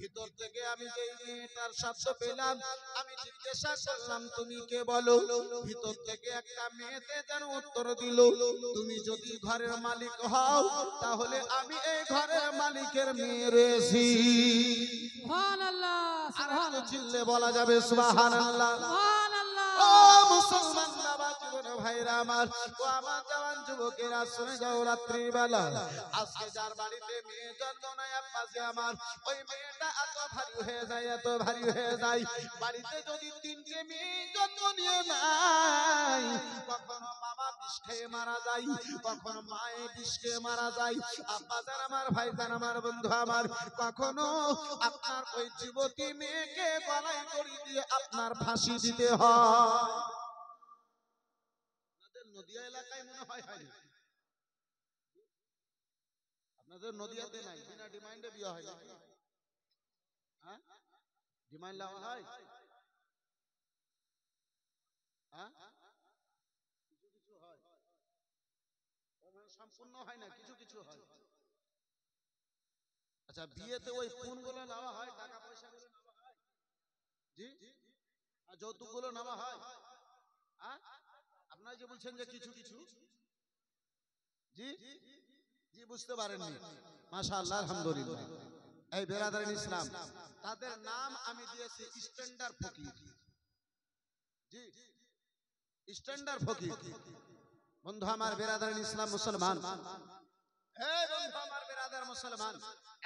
ভিতর থেকে আমি যেই মেয়েটার শব্দ পেলাম, আমি জিজ্ঞাসা করলাম, তুমি কে বলো? ভিতর থেকে একটা মেয়েতে যেন উত্তর দিল, তুমি যদি ঘরের মালিক হও, তাহলে আমি এই ঘরের মালিকের মেয়ে রয়েছি।
সুবহানাল্লাহ,
আর
সুবহানাল্লাহ,
চিল্লে বলা যাবে সুবহানাল্লাহ।
সুবহানাল্লাহ।
ও মুসলমান বাবা, জীবন ভাইরা আমার, ও আমার জওয়ান যুবকেরা, শুনে যাও, রাত্রি বেলা আজকে যার বাড়িতে মেয়ে জন্ম নাই আব্বাসে আমার, ওই মেয়েটা এত ভারী হয়ে যায়, এত ভারী হয়ে যায়। বাড়িতে যদি তিনটে মেয়ে জন্ম নিয়ে নাই, কখনো বাবা বিষ খেয়ে মারা যায়, কখনো মায়ে বিষ খেয়ে মারা যায়। আব্বাজান আমার, ভাইজান আমার, বন্ধু আমার, কখনো আপনার ওই যুবতী মেয়েকে গলায় দড়ি দিয়ে আপনার ফাঁসি দিতে হয়। আপনাদের নদিয়া এলাকায় মনে হয় হয় না? আপনাদের নদিয়াতে নাই? বিনা ডিমান্ডে বিয়ে হয় নাকি? হ্যাঁ, ডিমান্ড লাওয়া হয়? হ্যাঁ, কিছু কিছু হয়, সম্পূর্ণ হয় না, কিছু কিছু হয়। আচ্ছা, বিয়েতে ওই ফোন গুলো নেওয়া হয়, টাকা পয়সা গুলো নেওয়া হয়, জি, আর যৌতুক গুলো নেওয়া হয়। হ্যাঁ, আপনারা যে বলছেন যে কিছু কিছু, জি জি, বুঝতে পারেননি। মাশাআল্লাহ, আলহামদুলিল্লাহ। এই বেরাদারিন ইসলাম, তাদের নাম আমি দিয়েছি স্ট্যান্ডার্ড ফকির। জি, স্ট্যান্ডার্ড ফকির। বন্ধু আমার, বেরাদারিন ইসলাম, মুসলমান, এই বন্ধু আমার, বেরাদার মুসলমান,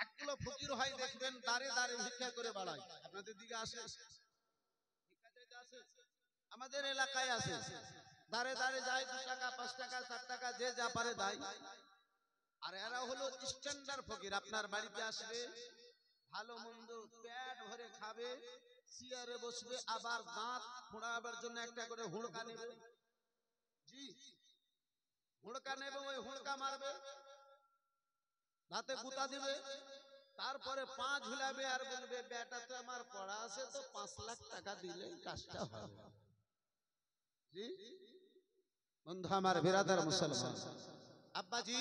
একগুলো ফকির হয় দেখবেন দাঁড়ে দাঁড়ে ভিক্ষা করে বেড়ায়। আপনাদের দিকে আসে? ভিক্ষা চাইতে আসে? আমাদের এলাকায় আছে, দাঁড়ে দাঁড়ে যায়, 2 টাকা 5 টাকা 4 টাকা যে যা পারে দেয়। আর এরা হলো স্ট্যান্ডার্ড ফকির। আপনার বাড়িতে আসবে, ভালো মন্দ পেট ভরে খাবে, চেয়ারে বসবে, আবার দাঁত ফোড়াবার জন্য একটা করে হুড়কা নেবে। জি, হুড়কা নেবে, ওই হুড়কা মারবে, দাঁতে গুতা দিবে, তারপরে পা ঝুলাবে আর বলবে, বেটা তো আমার পড়া আছে, তো 5 লাখ টাকা দিলে কাজটা হবে। জি, বন্ধু আমার, বেরাদার মুসলমান, আব্বাজি,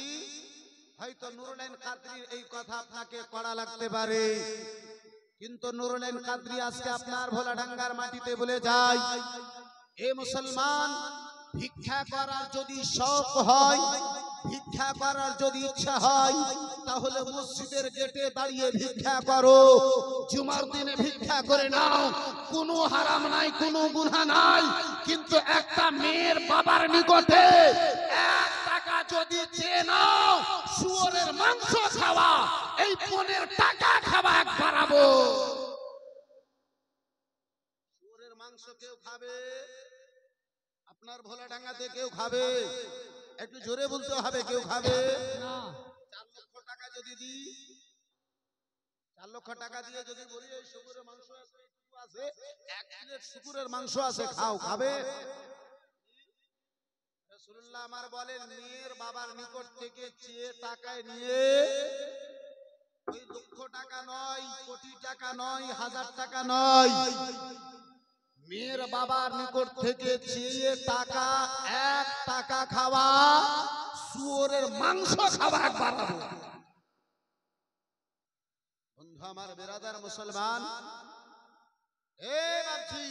হয়তো নুরুল কাদরির এই কথা আপনাকে কড়া লাগতে পারে, কিন্তু নুরুল কাদরি আজকে আপনার ভোলাডাঙ্গার মাটিতে বলে যায়, এ মুসলমান, ভিক্ষা করার যদি শখ হয়, ভিক্ষা করার যদি ইচ্ছা হয়, তাহলে মসজিদের গেটে দাঁড়িয়ে ভিক্ষা করো, জুমার দিনে ভিক্ষা করে নাও, কোনো হারাম নাই, কোনো গুনাহ নাই। কিন্তু একটা মেয়ের বাবার নিকটে 1 টাকা যদি চেয়ে নাও, শুয়োরের মাংস খাওয়া, এই 15 টাকা খাওয়া এক বাড়াবো। শুয়োরের মাংস কেউ খাবে? আপনার ভোলাডাঙ্গাতে কেউ খাবে? একটু জোরে বলতে হবে, কেউ খাবে
না।
4 লক্ষ টাকা যদি দিই, 4 লক্ষ টাকা দিয়ে যদি বলি এই শুকুরের মাংস আছে, একটু আছে, 1 প্লেট শুকুরের মাংস আছে, খাও, খাবে? রাসূলুল্লাহ আমার বলেন, মেয়ের বাবার নিকট থেকে চেয়ে টাকায় নিয়ে, ওই লক্ষ টাকা নয়, কোটি টাকা নয়, 1000 টাকা নয়, মেয়ের বাবার নিকট থেকে চেয়ে টাকা 1 টাকা খাওয়া, শুয়োরের মাংস খাওয়া এক বাড়াবো। বন্ধু আমার, বেরাদার মুসলমান, এ বাপজি,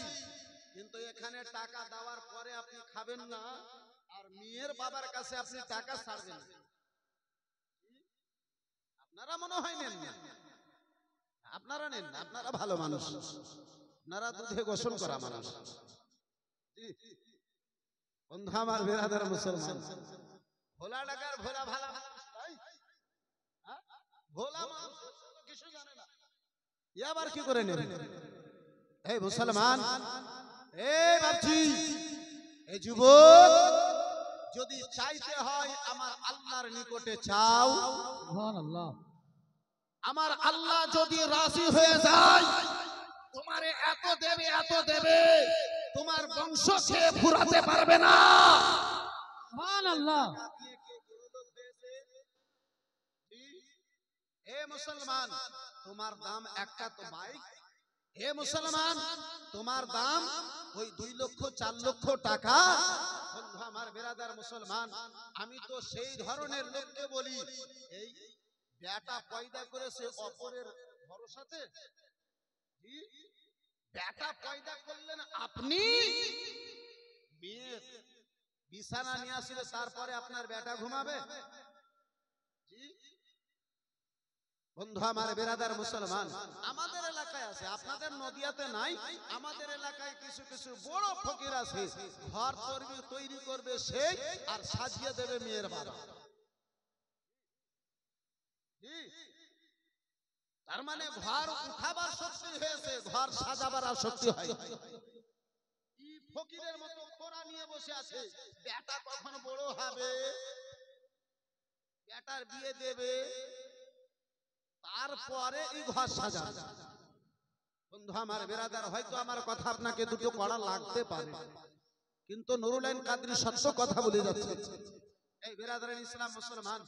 কিন্তু এখানে টাকা দেওয়ার পরে আপনি খাবেন না, আর মেয়ের বাবার কাছে আপনি টাকা ছাড়বেন না। আপনারা মনে হয় নেন না, আপনারা নেন না, আপনারা ভালো মানুষ, আপনারা দুধে গোসল করা মানুষ। বন্ধু আমার বেরাদার মুসলমান, ভোলা ডাকার ভোলা ভালা ভোলা মানুষ কিছু জানে না, আবার কি করে নেবে? এই মুসলমান, এই ভাবছি, এই যুবক, যদি চাইতে হয় আমার আল্লাহর নিকটে চাও।
সুবহানাল্লাহ।
আমার আল্লাহ যদি রাজি হয়ে যায়, তোমারে এত দেবে তোমার বংশ খেয়ে ফুরাতে পারবে না।
সুবহানাল্লাহ।
হে মুসলমান, তোমার দাম একটা তো বাইক। হে মুসলমান, তোমার দাম ওই 2 লক্ষ 4 লক্ষ টাকা। বন্ধু আমার বেরাদার মুসলমান, আমি তো সেই ধরনের লোককে বলি, এই বেটা পয়দা করেছে অপরের ভরসাতে। বেটা পয়দা করলেন আপনি, মেয়ে বিছানা নিয়ে আসলে তারপরে আপনার বেটা ঘুমাবে? বন্ধু আমার বেরাদার মুসলমান, আমাদের এলাকায় আছে, আপনাদের নদিয়াতে নাই। আমাদের এলাকায় কিছু কিছু বড় ফকির আছে, ঘর তৈরি করবে সেই, আর সাজিয়ে দেবে মেয়ের বাবা। তার মানে ঘর উঠাবার শক্তি হয়েছে, ঘর সাজাবার আর শক্তি হয়। ফকিরের মতো কোরা নিয়ে বসে আছে, বেটা কখন বড় হবে, বেটার বিয়ে দেবে, তারপরে এই ঘর সাজাবে। বন্ধু আমার বেরাদার, হয়তো আমার কথা আপনাকে দুটো কড়া লাগতে পারে, কিন্তু নুরুল আইন কাদরি সত্য কথা বলে যাচ্ছে। এই বেরাদার ইসলাম মুসলমান,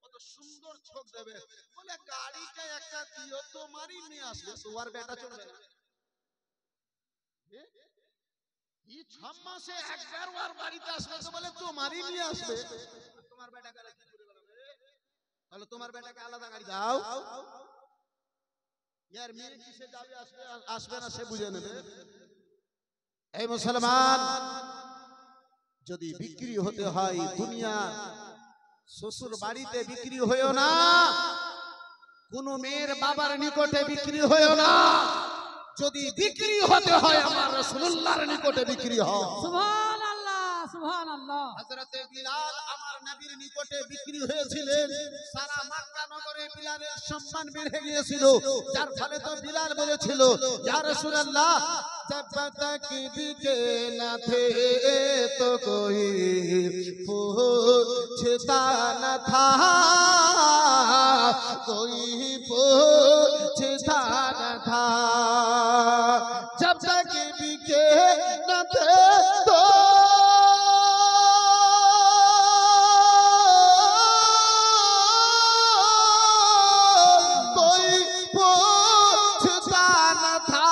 কত সুন্দর ছোক দেবে, বলে গাড়িটা একটা দিও, তোমারই নিয়ে আসবে, তোমার বেটা চলবে না। এই 6 মাসে একবার ওর বাড়িতে আসবে তো বলে তোমারই নিয়ে আসবে, তোমার বেটা গেলে কি করে বেরোবে? তাহলে তোমার বেটাকে আলাদা গাড়ি দাও, ইয়ার মেয়ে কিসে যাবে আসবে না সে বুঝে নেবে। এই মুসলমান, যদি বিক্রি হতে হয় দুনিয়া, শ্বশুর বাড়িতে বিক্রি হয়েও না, কোন মেয়ের বাবার নিকটে বিক্রি হয়েও না। যদি বিক্রি হতে হয় আমার রাসূলুল্লাহর নিকটে বিক্রি হয়।
সুবহানাল্লাহ, সুবহানাল্লাহ।
হযরতে বিলাল আমার নবীর নিকটে বিক্রি হয়েছিলেন, সারা মক্কা নগরে বিলালের সম্মান বেড়ে গিয়েছিল, যার ফলে তো বিলাল বলেছিল, ইয়া রাসূলুল্লাহ जब तक बिके न थे तो कोई पूछता न था, कोई पूछता न था, जब तक बिके न थे तो कोई पूछता न था,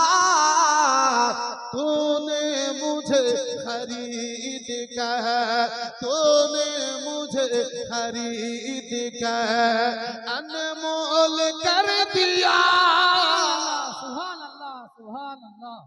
तूने मुझे खरीद कर, तूने मुझे खरीद कर अनमोल कर दिया।
সুবহানাল্লাহ, সুবহানাল্লাহ।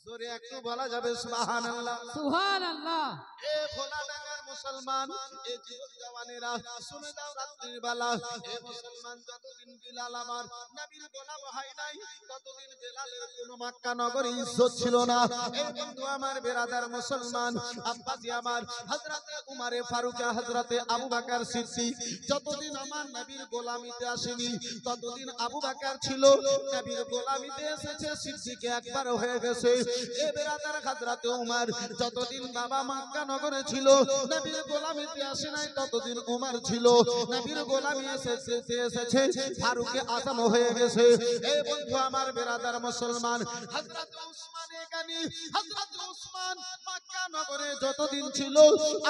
জোরে একটু বলা যাবে সুবহানাল্লাহ,
সুবহানাল্লাহ।
এ ভোলা ডাঙ্গার মুসলমান, এ যুবক জওয়ানেরা শুনে দাও রাত্রির বেলা, এ মুসলমান, যতদিন বিলাল আমার নবীর গোলাম হয় নাই, ততদিন বিলালের কোনো মক্কা নগরে ইজ্জত ছিল না। এই বন্ধু আমার বেরাদার মুসলমান, আব্বাজি আমার হযরতে উমারে ফারুক, হযরতে আবু বকর সিদ্দিক যতদিন আমার নবীর গোলামিতে আসেনি, ততদিন আবু বকর ছিল, নবীর গোলামিতে এসেছে সিদ্দিক একবার হয়ে গেছে। এ বেরাদার হযরতে উমর যতদিন বাবা মক্কা নগরে ছিল, নবীর গোলামিতে আসে নাই, ততদিন উমর ছিল, নবীর গোলামি এসেছে ফারুকে আজম হয়ে গেছে। এই বন্ধু আমার বেরাদার মুসলমান, হযরত উসমান গানি, হযরত উসমান মক্কা নগরে যতদিন ছিল,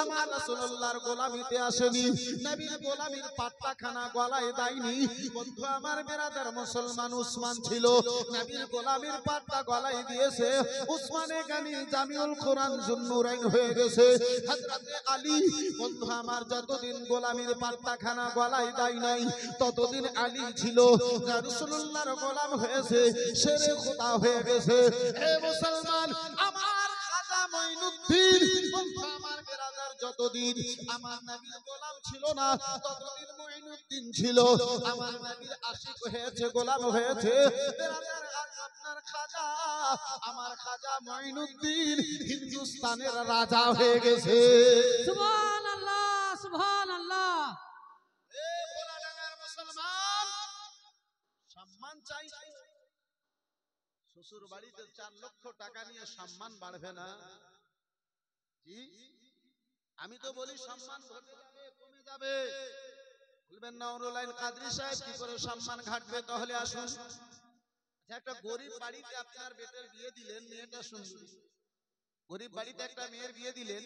আমার রাসূলুল্লাহর গোলামিতে আসেনি, নবীর গোলামির পাট্টাখানা গলায় দেয়নি। বন্ধু আমার বেরাদার মুসলমান, উসমান ছিল, নবীর গোলামির পাট্টা গলায় দিয়েছে। উসমান গানি জামিউল কোরআন জুন্নুরাইন হয়ে গেছে। হযরতে আলী, বন্ধু আমার যতদিন গোলামির পাট্টাখানা গলায় দেয় নাই, ততদিন আলী ছিল, রাসূলুল্লাহর গোলাম হয়েছে, শেরে খোদা হয়ে গেছে। হে মুসলমান, আমার খাজা মঈনুদ্দিন, বন্ধু আমার বেরাদার যতদিন আমার নবীর গোলাম ছিল না, ততদিন মঈনুদ্দিন ছিল, আমার নবীর আশিক হয়েছে, গোলাম হয়েছে। আজ আপনার খাজা, আমার খাজা মঈনুদ্দিন হিন্দুস্তানের রাজা হয়ে গেছে।
সুবহানাল্লাহ সুবহানাল্লাহ।
এ ভোলাডাঙ্গার মুসলমান, সম্মান চাই। শ্বশুর বাড়িতে 4 লক্ষ টাকা নিয়ে সম্মান বাড়বে না। জি, আমি তো বলি সম্মান ঘটে যাবে, কমে যাবে। বলবেন নুরুল আইন কাদরী সাহেব কি করে সম্মান ঘটবে? তাহলে আসুন, একটা গরিব বাড়িতে আপনার বেটার বিয়ে দিলেন, মেয়েটা সুন্দরী। গরিব বাড়িতে একটা মেয়ের বিয়ে দিলেন,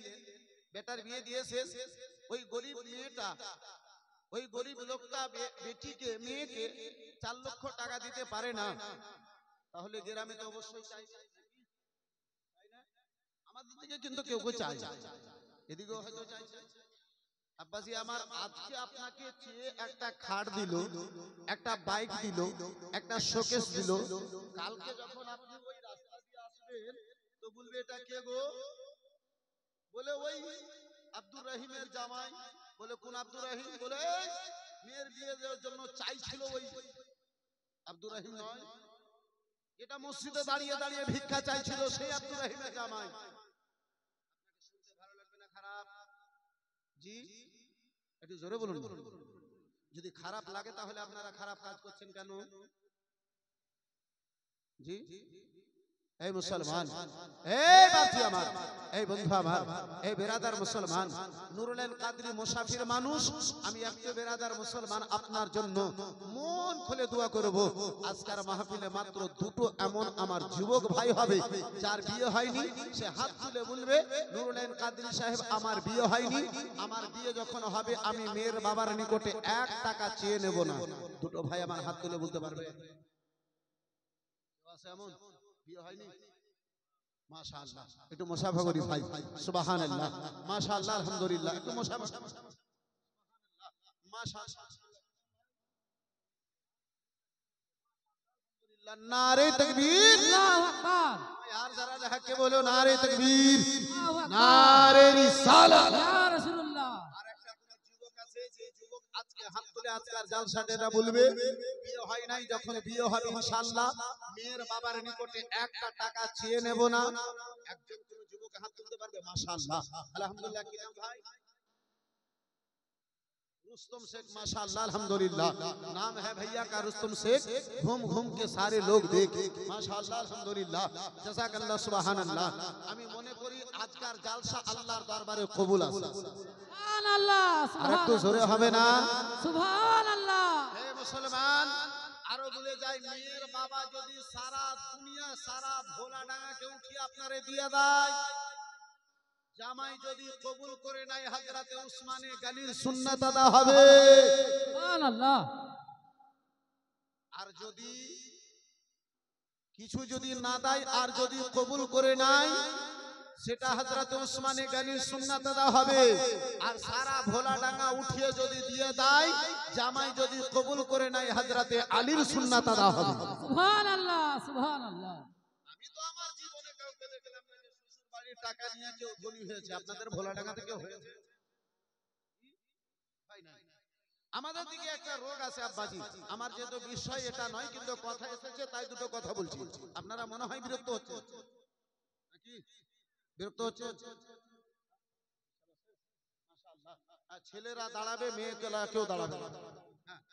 বেটার বিয়ে দিয়েছে। ওই গরিব মেয়েটা, ওই গরিব লোকটা বেটিকে, মেয়েকে 4 লক্ষ টাকা দিতে পারে না। তাহলে গ্রামে তো অবশ্যই চাই, আমাদের দিকে কিন্তু কেউ কেউ চায়, এদিকেও হয়তো চাইছে। আব্বাজি আমার, আজকে আপনাকে চেয়ে একটা খাট দিল, একটা বাইক দিল, একটা শোকেস দিল, কালকে যখন আপনি ওই রাস্তা দিয়ে আসবেন তো বলবে এটা কে গো? বলে ওই আব্দুর রহিমের জামাই। বলে কোন আব্দুর রহিম? বলে মেয়ের বিয়ে দেওয়ার জন্য চাইছিল ওই আব্দুর রহিম নয়, এটা মসজিদে দাঁড়িয়ে দাঁড়িয়ে ভিক্ষা চাইছিল, সেই আব্দুর রহিমের জামাই। শুনতে ভালো লাগবে না খারাপ? জি, একটু জোরে বলুন। যদি খারাপ লাগে তাহলে আপনারা খারাপ কাজ করছেন কেন? জি, এই মুসলমান, এই বাপজি আমার, এই বন্ধু আমার, এই বেরাদার মুসলমান, নুরুল আইন কাদরী মুসাফির মানুষ। আমি একটা বেরাদার মুসলমান, আপনার জন্য মন খুলে দোয়া করব। আজকের মাহফিলে মাত্র 2টো এমন আমার যুবক ভাই হবে যার বিয়ে হয়নি, সে হাত তুলে বলবে নুরুল আইন কাদরী সাহেব আমার বিয়ে হয়নি, আমার বিয়ে যখন হবে আমি মেয়ের বাবার নিকটে 1 টাকা চেয়ে নেব না। 2টো ভাই আমার হাত তুলে বলতে পারবে? এমন বিয়ে হয়নি? মাশাআল্লাহ, একটু মুসাফা করি ভাই। সুবহানাল্লাহ, মাশাআল্লাহ, আলহামদুলিল্লাহ, একটু মুসাফা। মাশাআল্লাহ, নারে তাকবীর,
আল্লাহু আকবার।
यार जरा जहा के बोलो नारे तकबीर,
আল্লাহু আকবার।
नारे रिसालत।
ইয়া রাসূলুল্লাহ।
আর একটা কোন যুবক আছে যে যুবক আজকে হাত তুলে আজকের জালসাটা বলবে বিয়ে হয় নাই, যখন বিয়ে হবে ইনশাআল্লাহ মেয়ের বাবার নিকটে 1টা টাকা চেয়ে নেব না। একজন কোন যুবক হাত তুলতে পারবে? মাশাআল্লাহ, আলহামদুলিল্লাহ। কি নাম ভাই? रुस्तम शेख, माशाअल्लाह, अल्हम्दुलिल्लाह। नाम है भैया का रुस्तम शेख। घूम घूम के सारे लोग देखे, माशाअल्लाह, अल्हम्दुलिल्लाह, জাযাকাল্লাহ, সুবহানাল্লাহ। আমি মনে করি আজকের জালসা আল্লাহর দরবারে কবুল আছে।
সুবহানাল্লাহ
আর একটু জোরে হবে না?
সুবহানাল্লাহ।
হে মুসলমান, আরো বলে যাই, মেয়ের বাবা যদি সারা দুনিয়া, সারা ভোলাডাঙ্গাকে উঠিয়ে আপনারে দিয়ে দেয়, জামাই যদি কবুল করে নাই, হযরতে উসমানে গনির সুন্নাত আদা হবে।
সুবহানাল্লাহ।
আর যদি কিছু যদি না দেয়, আর যদি কবুল করে নাই, সেটা হযরতে উসমানে গনির সুন্নাত আদা হবে। আর সারা ভোলাডাঙ্গা উঠিয়ে যদি দিয়ে দেয়, জামাই যদি কবুল করে নাই, হযরতে আলীর সুন্নাত আদা হবে।
সুবহানাল্লাহ সুবহানাল্লাহ।
আমি তো আমার জীবনে কাউকে দেখলাম না যে শ্বশুর বাড়ির টাকা নিয়ে কেউ ধনী হয়েছে। আপনাদের ভোলাডাঙ্গা থেকে হয়েছে? ভাই না, আমাদের দিকে একটা রোগ আছে আব্বাজি। আমার যেহেতু বিষয় এটা নয়, কিন্তু কথা এসেছে তাই 2টো কথা বলছি। আপনারা মনে হয় বিরক্ত হচ্ছে নাকি? বিরক্ত হচ্ছে? মাশাআল্লাহ। ছেলেরা দাঁড়াবে, মেয়েরা কেউ দাঁড়াবে না।